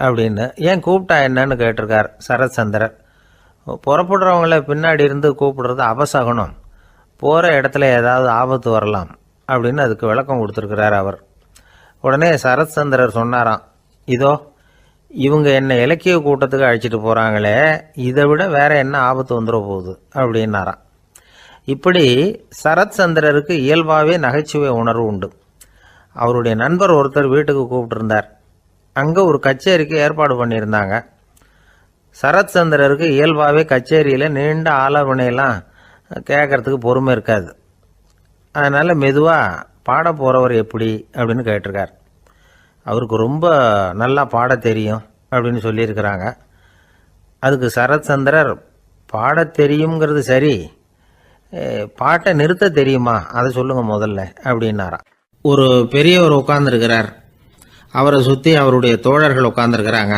அப்படின்னு. ஏன் கூப்பிட்டா என்னன்னு கேட்டிருக்கார் சரத் சந்திரர். புறப்படுறவங்கள பின்னாடி இருந்து கூப்பிடுறது அபசகுனம், போகிற இடத்துல ஏதாவது ஆபத்து வரலாம் அப்படின்னு அதுக்கு விளக்கம் கொடுத்துருக்கிறார் அவர். உடனே சரத் சந்திரர் சொன்னாராம், இதோ இவங்க என்னை இலக்கிய கூட்டத்துக்கு அழைச்சிட்டு போகிறாங்களே, இதை விட வேற என்ன ஆபத்து வந்துட போகுது அப்படின்னாராம். இப்படி சரத் சந்திரருக்கு இயல்பாகவே நகைச்சுவை உணர்வு உண்டு. அவருடைய நண்பர் ஒருத்தர் வீட்டுக்கு கூப்பிட்டுருந்தார். அங்கே ஒரு கச்சேரிக்கு ஏற்பாடு பண்ணியிருந்தாங்க. சரத் சந்திரருக்கு இயல்பாகவே கச்சேரியில் நீண்ட ஆலோசனையெல்லாம் கேட்கறதுக்கு பொறுமை இருக்காது. அதனால் மெதுவாக பாட போகிறவர் எப்படி அப்படின்னு கேட்டிருக்கார். அவருக்கு ரொம்ப நல்லா பாட தெரியும் அப்படின்னு சொல்லியிருக்கிறாங்க. அதுக்கு சரத் சந்திரர், பாட தெரியுங்கிறது சரி, பாட்டை நிறுத்த தெரியுமா, அதை சொல்லுங்கள் முதல்ல அப்படின்னாராம். ஒரு பெரியவர் உட்கார்ந்துருக்கிறார். அவரை சுற்றி அவருடைய தோழர்கள் உட்காந்துருக்கிறாங்க.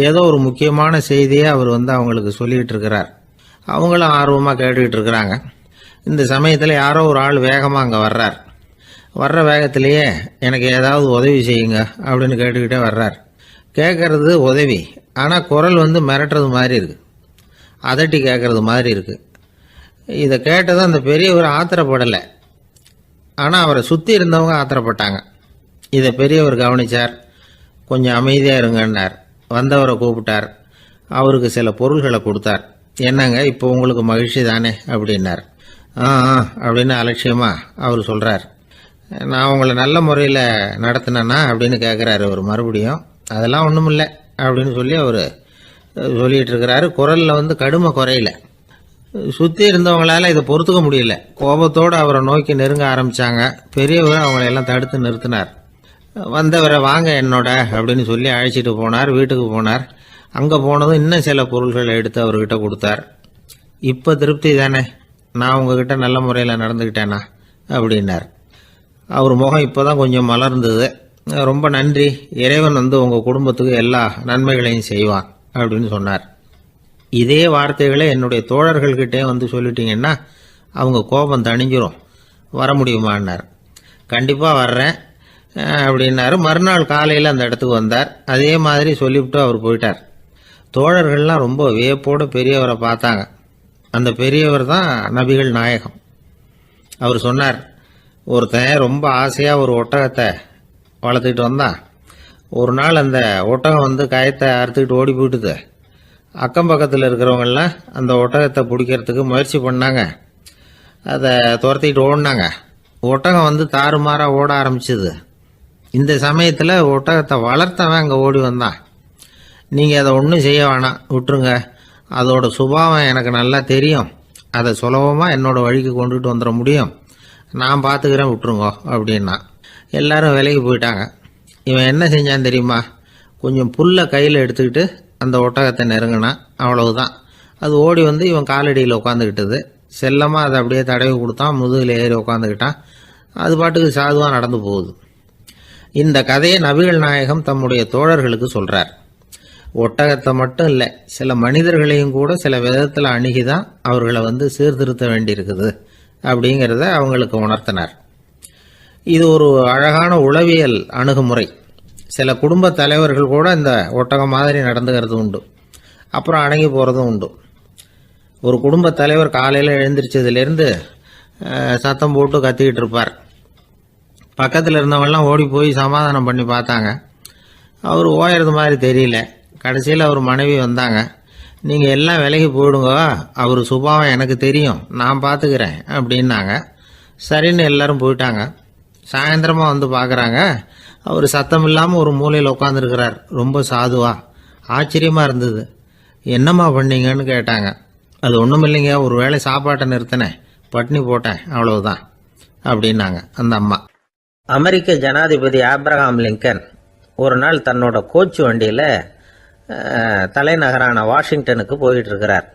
ஏதோ ஒரு முக்கியமான செய்தியை அவர் அவங்களுக்கு சொல்லிகிட்டு இருக்கிறார். அவங்களும் ஆர்வமாக கேட்டுக்கிட்டு இருக்கிறாங்க. இந்த சமயத்தில் யாரோ ஒரு ஆள் வேகமாக அங்கே வர்றார். வர்ற வேகத்திலேயே எனக்கு ஏதாவது உதவி செய்யுங்க அப்படின்னு கேட்டுக்கிட்டே வர்றார். கேட்கறது உதவி, ஆனால் குரல் மிரட்டுறது மாதிரி இருக்குது, அதட்டி கேட்கறது மாதிரி இருக்குது. இதை கேட்டதும் அந்த பெரியவர் ஆத்திரப்படலை, ஆனால் அவரை சுற்றி இருந்தவங்க ஆத்திரப்பட்டாங்க. இதை பெரியவர் கவனித்தார். கொஞ்சம் அமைதியாக இருங்கன்னார். வந்தவரை கூப்பிட்டார். அவருக்கு சில பொருள்களை கொடுத்தார். என்னங்க இப்போ உங்களுக்கு மகிழ்ச்சி தானே அப்படின்னார். ஆ அப்படின்னு அலட்சியமாக அவர் சொல்கிறார். நான் உங்களை நல்ல முறையில் நடத்தினேன்னா அப்படின்னு கேட்குறாரு அவர் மறுபடியும். அதெல்லாம் ஒன்றும் இல்லை அப்படின்னு சொல்லி அவர் சொல்லிகிட்டு இருக்கிறாரு. குரலில் கடுமை குறையில. சுற்றி இருந்தவங்களால இதை பொறுத்துக்க முடியல. கோபத்தோடு அவரை நோக்கி நெருங்க ஆரம்பித்தாங்க. பெரியவர் அவங்களையெல்லாம் தடுத்து நிறுத்தினார். வந்தவரை வாங்க என்னோட அப்படின்னு சொல்லி அழைச்சிட்டு போனார். வீட்டுக்கு போனார். அங்கே போனதும் இன்னும் சில பொருள்களை எடுத்து அவர்கிட்ட கொடுத்தார். இப்போ திருப்தி தானே, நான் உங்ககிட்ட நல்ல முறையில் நடந்துக்கிட்டேனா அப்படின்னார். அவர் முகம் இப்போ தான் கொஞ்சம் மலர்ந்தது. ரொம்ப நன்றி, இறைவன் உங்கள் குடும்பத்துக்கு எல்லா நன்மைகளையும் செய்வான் அப்படின்னு சொன்னார். இதே வார்த்தைகளை என்னுடைய தோழர்கள்கிட்டே சொல்லிட்டீங்கன்னா அவங்க கோபம் தணிஞ்சிரும், வர முடியுமான்னார். கண்டிப்பாக வர்றேன் அப்படின்னாரு. மறுநாள் காலையில் அந்த இடத்துக்கு வந்தார். அதே மாதிரி சொல்லிவிட்டு அவர் போயிட்டார். தோழர்கள்லாம் ரொம்ப வியப்போடு பெரியவரை பார்த்தாங்க. அந்த பெரியவர் தான் நபிகள் நாயகம். அவர் சொன்னார், ஒருத்தன் ரொம்ப ஆசையாக ஒரு ஒட்டகத்தை வளர்த்துக்கிட்டு வந்தான். ஒரு நாள் அந்த ஒட்டகம் கயத்தை அறுத்துக்கிட்டு ஓடி போயிட்டுது. அக்கம் பக்கத்தில் இருக்கிறவங்கெல்லாம் அந்த ஒட்டகத்தை பிடிக்கிறதுக்கு முயற்சி பண்ணாங்க. அதை துரத்திக்கிட்டு ஓடினாங்க. ஒட்டகம் தாறுமாறாக ஓட ஆரம்பிச்சிது. இந்த சமயத்தில் ஒட்டகத்தை வளர்த்தவன் அங்கே ஓடி வந்தான். நீங்கள் அதை ஒன்றும் செய்ய வேணாம், விட்டுருங்க. அதோட சுபாவம் எனக்கு நல்லா தெரியும். அதை சுலபமாக என்னோடய வழிக்கு கொண்டுகிட்டு வந்துட முடியும். நான் பார்த்துக்கிறேன், விட்டுருங்க அப்படின்னா. எல்லாரும் விலைக்கு போயிட்டாங்க. இவன் என்ன செஞ்சான் தெரியுமா? கொஞ்சம் புல்லை கையில் எடுத்துக்கிட்டு அந்த ஒட்டகத்தை நெருங்கினான். அவ்வளவுதான். அது ஓடி இவன் காலடியில் உட்காந்துக்கிட்டது. செல்லமாக அதை அப்படியே தடவி கொடுத்தான். முதுகில் ஏறி உட்காந்துக்கிட்டான். அது பாட்டுக்கு சாதுவாக நடந்து போகுது. இந்த கதையை நபிகள் நாயகம் தம்முடைய தோழர்களுக்கு சொல்கிறார். ஒட்டகத்தை மட்டும் இல்லை, சில மனிதர்களையும் கூட சில விதத்தில் அணுகி தான் அவர்களை சீர்திருத்த வேண்டியிருக்குது அப்படிங்கிறத அவங்களுக்கு உணர்த்தினார். இது ஒரு அழகான உளவியல் அணுகுமுறை. சில குடும்ப தலைவர்கள் கூட இந்த ஒட்டகம் மாதிரி நடந்துக்கிறது உண்டு. அப்புறம் அடங்கி போகிறதும் உண்டு. ஒரு குடும்ப தலைவர் காலையில் எழுந்திரிச்சதுலேருந்து சத்தம் போட்டு கத்திக்கிட்டு இருப்பார். பக்கத்தில் இருந்தவங்கெல்லாம் ஓடி போய் சமாதானம் பண்ணி பார்த்தாங்க. அவர் ஓயறது மாதிரி தெரியல. கடைசியில் அவர் மனைவி வந்தாங்க. நீங்கள் எல்லாம் விலகி போயிடுங்க, அவர் சுபாவம் எனக்கு தெரியும், நான் பார்த்துக்கிறேன் அப்படின்னாங்க. சரின்னு எல்லாரும் போயிட்டாங்க. சாயந்தரமாக பார்க்குறாங்க, அவர் சத்தம் இல்லாமல் ஒரு மூலையில் உட்காந்துருக்கிறார். ரொம்ப சாதுவா. ஆச்சரியமாக இருந்தது. என்னம்மா பண்ணீங்கன்னு கேட்டாங்க. அது ஒன்றும் இல்லைங்க, ஒரு வேளை சாப்பாட்டை நிறுத்தினேன், பட்னி போட்டேன், அவ்வளவுதான் அப்படின்னாங்க அந்த அம்மா. அமெரிக்க ஜனாதிபதி ஆப்ரஹாம் லிங்கன் ஒரு நாள் தன்னோட கோச்சு வண்டியில் தலைநகரான வாஷிங்டனுக்கு போயிட்டு இருக்கிறார்.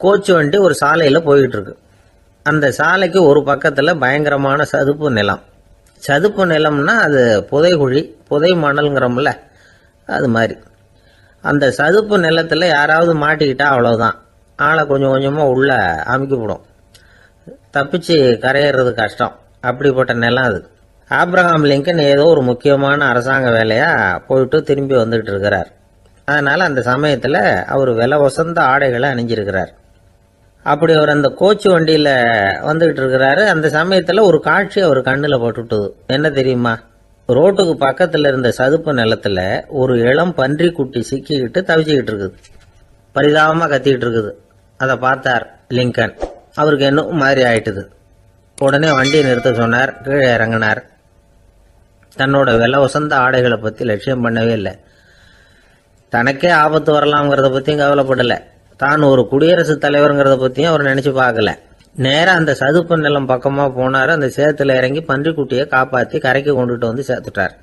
கோச்சு வண்டி ஒரு சாலையில் போயிட்டு இருக்கு. அந்த சாலைக்கு ஒரு பக்கத்தில் பயங்கரமான சதுப்பு நிலம். சதுப்பு நிலம்னா அது புதைகுழி, புதை மணல்ங்கிறோம்ல, அது மாதிரி. அந்த சதுப்பு நிலத்தில் யாராவது மாட்டிக்கிட்டா அவ்வளோதான், ஆளை கொஞ்சம் கொஞ்சமாக உள்ள அமுக்கிவிடும். தப்பிச்சு கரையேறது கஷ்டம். அப்படிப்பட்ட நிலம் அது. ஆப்ரஹாம் லிங்கன் ஏதோ ஒரு முக்கியமான அரசாங்க வேலையாக போயிட்டு திரும்பி வந்துகிட்டு இருக்கிறார். அதனால் அந்த சமயத்தில் அவர் விலை வசந்த ஆடைகளை அணிஞ்சிருக்கிறார். அப்படி அவர் அந்த கோச்சு வண்டியில் வந்துகிட்டு இருக்கிறாரு. அந்த சமயத்தில் ஒரு காட்சி அவர் கண்ணில் பட்டுட்டுது. என்ன தெரியுமா? ரோட்டுக்கு பக்கத்தில் இருந்த சதுப்பு நிலத்தில் ஒரு இளம் பன்றி குட்டி சிக்கிக்கிட்டு தவிச்சிக்கிட்டு இருக்குது. பரிதாபமாக கத்திக்கிட்டு இருக்குது. அதை பார்த்தார் லிங்கன். அவருக்கு என்ன மாதிரி ஆயிட்டுது. உடனே வண்டியை நிறுத்த சொன்னார். கீழே இறங்கினார். தன்னோட விலை வசந்த ஆடைகளை பற்றி லட்சியம் பண்ணவே இல்லை. தனக்கே ஆபத்து வரலாம்ங்கிறத பற்றியும் கவலைப்படலை. தான் ஒரு குடியரசுத் தலைவருங்கிறத பற்றியும் அவர் நினச்சி பார்க்கல. நேராக அந்த சதுப்பு நிலம் பக்கமாக போனார். அந்த சேத்துல இறங்கி பன்றிக்குட்டியை காப்பாற்றி கரைக்கு கொண்டுட்டு சேர்த்துட்டார்.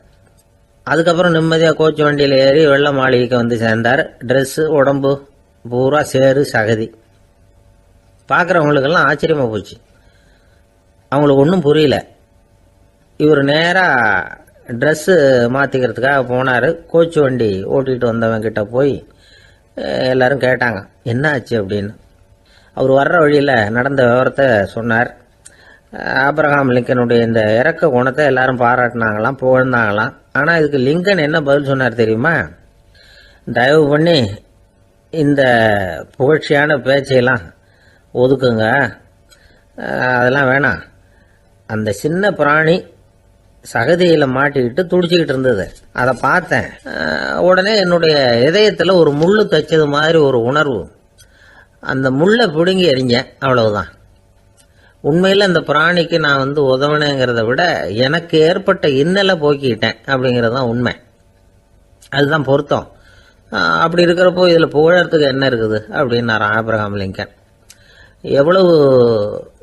அதுக்கப்புறம் நிம்மதியாக கோச்சு வண்டியில் ஏறி வெள்ள மாளிகைக்கு சேர்ந்தார். ட்ரெஸ்ஸு உடம்பு பூரா சேறு சகதி. பார்க்குறவங்களுக்கெல்லாம் ஆச்சரியமாக போச்சு. அவங்களுக்கு ஒன்றும் புரியல. இவர் நேராக ட்ரெஸ்ஸு மாற்றிக்கிறதுக்காக போனார். கோச்சு வண்டி ஓட்டிகிட்டு வந்தவங்கிட்ட போய் எல்லாரும் கேட்டாங்க என்ன ஆச்சு அப்படின்னு. அவர் வர்ற வழியில் நடந்த விவரத்தை சொன்னார். ஆப்ரஹாம் லிங்கனுடைய இந்த இறக்க குணத்தை எல்லாரும் பாராட்டினாங்களாம், புகழ்ந்தாங்களாம். ஆனால் இதுக்கு லிங்கன் என்ன பதில் சொன்னார் தெரியுமா? தயவு பண்ணி இந்த புகழ்ச்சியான பேச்சையெல்லாம் ஒதுக்குங்க, அதெல்லாம் வேணாம். அந்த சின்ன பிராணி சகதியில் மாட்டிக்கிட்டு துடிச்சிக்கிட்டு இருந்தது. அதை பார்த்தேன். உடனே என்னுடைய இதயத்தில் ஒரு முள்ளு தைச்சது மாதிரி ஒரு உணர்வு. அந்த முள்ளை பிடுங்கி எறிஞ்சேன், அவ்வளவுதான். உண்மையில் அந்த பிராணிக்கு நான் உதவினேங்கிறத விட எனக்கு ஏற்பட்ட இன்னலை போக்கிக்கிட்டேன் அப்படிங்கிறது தான் உண்மை. அதுதான் பொருத்தம். அப்படி இருக்கிறப்போ இதில் புகழறதுக்கு என்ன இருக்குது அப்படின்னாரு ஆபிரகாம் லிங்கன். எவ்வளவு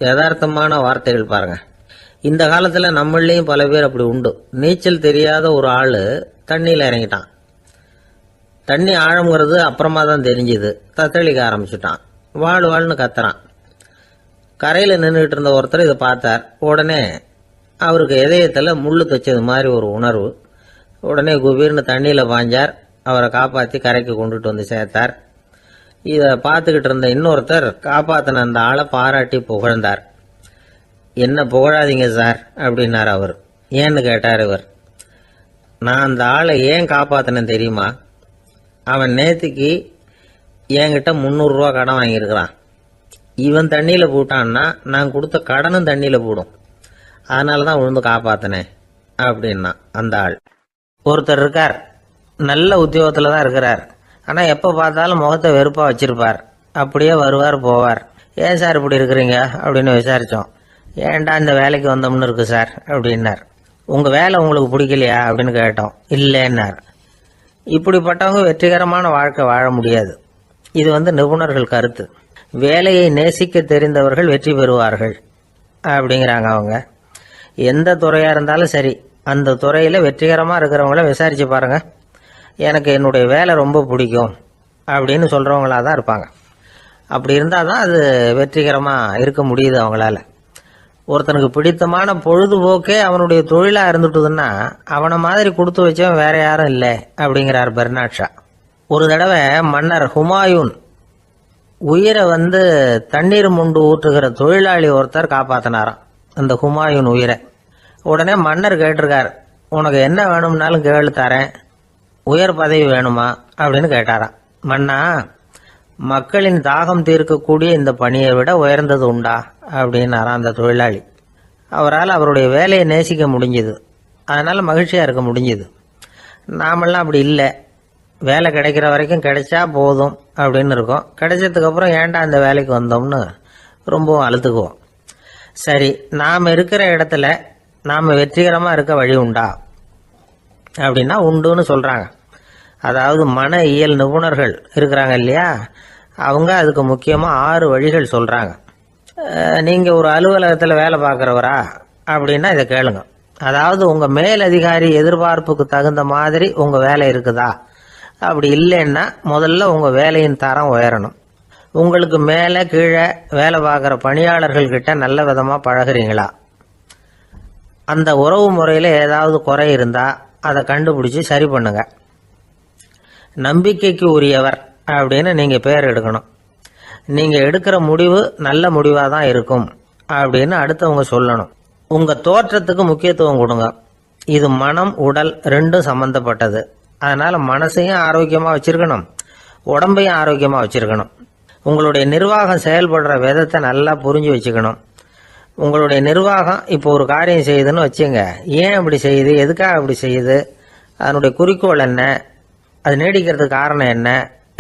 யதார்த்தமான வார்த்தைகள் பாருங்க. இந்த காலத்தில் நம்மளையும் பல பேர் அப்படி உண்டு. நீச்சல் தெரியாத ஒரு ஆள் தண்ணியில் இறங்கிட்டான். தண்ணி ஆழம்ங்கிறது அப்புறமா தான் தெரிஞ்சுது. தத்தளிக்க ஆரம்பிச்சுட்டான். வாழ்னு கத்துறான். கரையில் நின்றுட்டு இருந்த ஒருத்தர் இதை பார்த்தார். உடனே அவருக்கு இதயத்தில் முள்ளு தைச்சது மாதிரி ஒரு உணர்வு. உடனே குபீர்னு தண்ணியில் பாஞ்சார். அவரை காப்பாற்றி கரைக்கு கொண்டுட்டு வந்து சேர்த்தார். இதை பார்த்துக்கிட்டு இருந்த இன்னொருத்தர் காப்பாற்றின அந்த ஆளை பாராட்டி புகழ்ந்தார். என்ன புகழாதீங்க சார் அப்படின்னார் அவர். ஏன்னு கேட்டார் இவர். நான் அந்த ஆளை ஏன் காப்பாற்றினேன் தெரியுமா? அவன் நேற்றுக்கு என்கிட்ட 300 ரூபா கடன் வாங்கியிருக்கிறான். இவன் தண்ணியில் போட்டான்னா நான் கொடுத்த கடனும் தண்ணியில் போடும். அதனால தான் விழுந்து காப்பாற்றினேன் அப்படின்னா அந்த ஆள். ஒருத்தர் இருக்கார், நல்ல உத்தியோகத்தில் தான் இருக்கிறார். ஆனால் எப்போ பார்த்தாலும் முகத்தை வெறுப்பாக வச்சிருப்பார். அப்படியே வருவார் போவார். ஏன் சார் இப்படி இருக்கிறீங்க அப்படின்னு விசாரித்தோம். ஏன்டா இந்த வேலைக்கு வந்தோம்னு இருக்கு சார் அப்படின்னார். உங்கள் வேலை உங்களுக்கு பிடிக்கலையா அப்படின்னு கேட்டோம். இல்லைன்னார். இப்படிப்பட்டவங்க வெற்றிகரமான வாழ்க்கை வாழ முடியாது. இது நிபுணர்கள் கருத்து. வேலையை நேசிக்க தெரிந்தவர்கள் வெற்றி பெறுவார்கள் அப்படிங்கிறாங்க அவங்க. எந்த துறையாக இருந்தாலும் சரி, அந்த துறையில் வெற்றிகரமாக இருக்கிறவங்கள விசாரித்து பாருங்க. எனக்கு என்னுடைய வேலை ரொம்ப பிடிக்கும் அப்படின்னு சொல்கிறவங்களா தான் இருப்பாங்க. அப்படி இருந்தால் தான் அது வெற்றிகரமாக இருக்க முடியுது அவங்களால. ஒருத்தனுக்கு பிடித்தமான பொழுதுபோக்கே அவனுடைய தொழிலாக இருந்துட்டுதுன்னா அவனை மாதிரி கொடுத்து வச்சவன் வேற யாரும் இல்லை அப்படிங்கிறார் பெர்னாட் ஷா. ஒரு தடவை மன்னர் ஹுமாயூன் உயிரை தண்ணீர் முண்டு ஊற்றுகிற தொழிலாளி ஒருத்தர் காப்பாற்றினாராம் அந்த ஹுமாயூன் உயிரை. உடனே மன்னர் கேட்டிருக்கார், உனக்கு என்ன வேணும்னாலும் கேளு தரேன், உயர் பதவி வேணுமா அப்படின்னு கேட்டாராம். மன்னா, மக்களின் தாகம் தீர்க்கக்கூடிய இந்த பணியை விட உயர்ந்தது உண்டா அப்படின்னாராம் அந்த தொழிலாளி. அவரால் அவருடைய வேலையை நேசிக்க முடிஞ்சுது. அதனால் மகிழ்ச்சியாக இருக்க முடிஞ்சுது. நாமெல்லாம் அப்படி இல்லை. வேலை கிடைக்கிற வரைக்கும் கிடைச்சா போதும் அப்படின்னு இருக்கோம். கிடைச்சதுக்கப்புறம் ஏன்டா அந்த வேலைக்கு வந்தோம்னு ரொம்பவும் அழுத்துக்குவோம். சரி, நாம் இருக்கிற இடத்துல நாம் வெற்றிகரமாக இருக்க வழி உண்டா அப்படின்னா உண்டுன்னு சொல்கிறாங்க. அதாவது மன இயல் நிபுணர்கள் இருக்கிறாங்க இல்லையா, அவங்க அதுக்கு முக்கியமாக 6 வழிகள் சொல்கிறாங்க. நீங்கள் ஒரு அலுவலகத்தில் வேலை பார்க்குறவரா அப்படின்னா இதை கேளுங்க. அதாவது உங்கள் மேலதிகாரி எதிர்பார்ப்புக்கு தகுந்த மாதிரி உங்கள் வேலை இருக்குதா? அப்படி இல்லைன்னா முதல்ல உங்கள் வேலையின் தரம் உயரணும். உங்களுக்கு மேலே கீழே வேலை பார்க்குற பணியாளர்கள்கிட்ட நல்ல விதமாக பழகுறீங்களா? அந்த உறவு முறையில் ஏதாவது குறை இருந்தால் அதை கண்டுபிடிச்சி சரி பண்ணுங்க. நம்பிக்கைக்கு உரியவர் அப்படின்னு நீங்கள் பேர் எடுக்கணும். நீங்கள் எடுக்கிற முடிவு நல்ல முடிவாக தான் இருக்கும் அப்படின்னு அடுத்தவங்க சொல்லணும். உங்கள் தோற்றத்துக்கு முக்கியத்துவம் கொடுங்க. இது மனம் உடல் ரெண்டும் சம்பந்தப்பட்டது. அதனால் மனசையும் ஆரோக்கியமாக வச்சுருக்கணும், உடம்பையும் ஆரோக்கியமாக வச்சுருக்கணும். உங்களுடைய நிர்வாகம் செயல்படுற விதத்தை நல்லா புரிஞ்சு வச்சுக்கணும். உங்களுடைய நிர்வாகம் இப்போ ஒரு காரியம் செய்யுதுன்னு வச்சுங்க, ஏன் அப்படி செய்யுது, எதுக்காக அப்படி செய்யுது, அதனுடைய குறிக்கோள் என்ன, அது நீடிக்கிறதுக்கு காரணம் என்ன,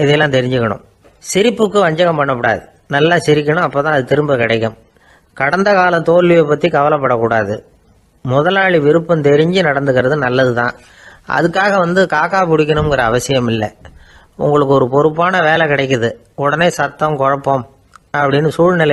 இதையெல்லாம் தெரிஞ்சுக்கணும். சிரிப்புக்கு வஞ்சகம் பண்ணக்கூடாது. நல்லா சிரிக்கணும், அப்போ தான் அது திரும்ப கிடைக்கும். கடந்த கால தோல்வியை பற்றி கவலைப்படக்கூடாது. முதலாளி விருப்பம் தெரிஞ்சு நடந்துக்கிறது நல்லது தான். அதுக்காக காக்கா பிடிக்கணுங்கிற அவசியம் இல்லை. உங்களுக்கு ஒரு பொறுப்பான வேலை கிடைக்குது, உடனே சத்தம் குழப்பம் அப்படின்னு சூழ்நிலை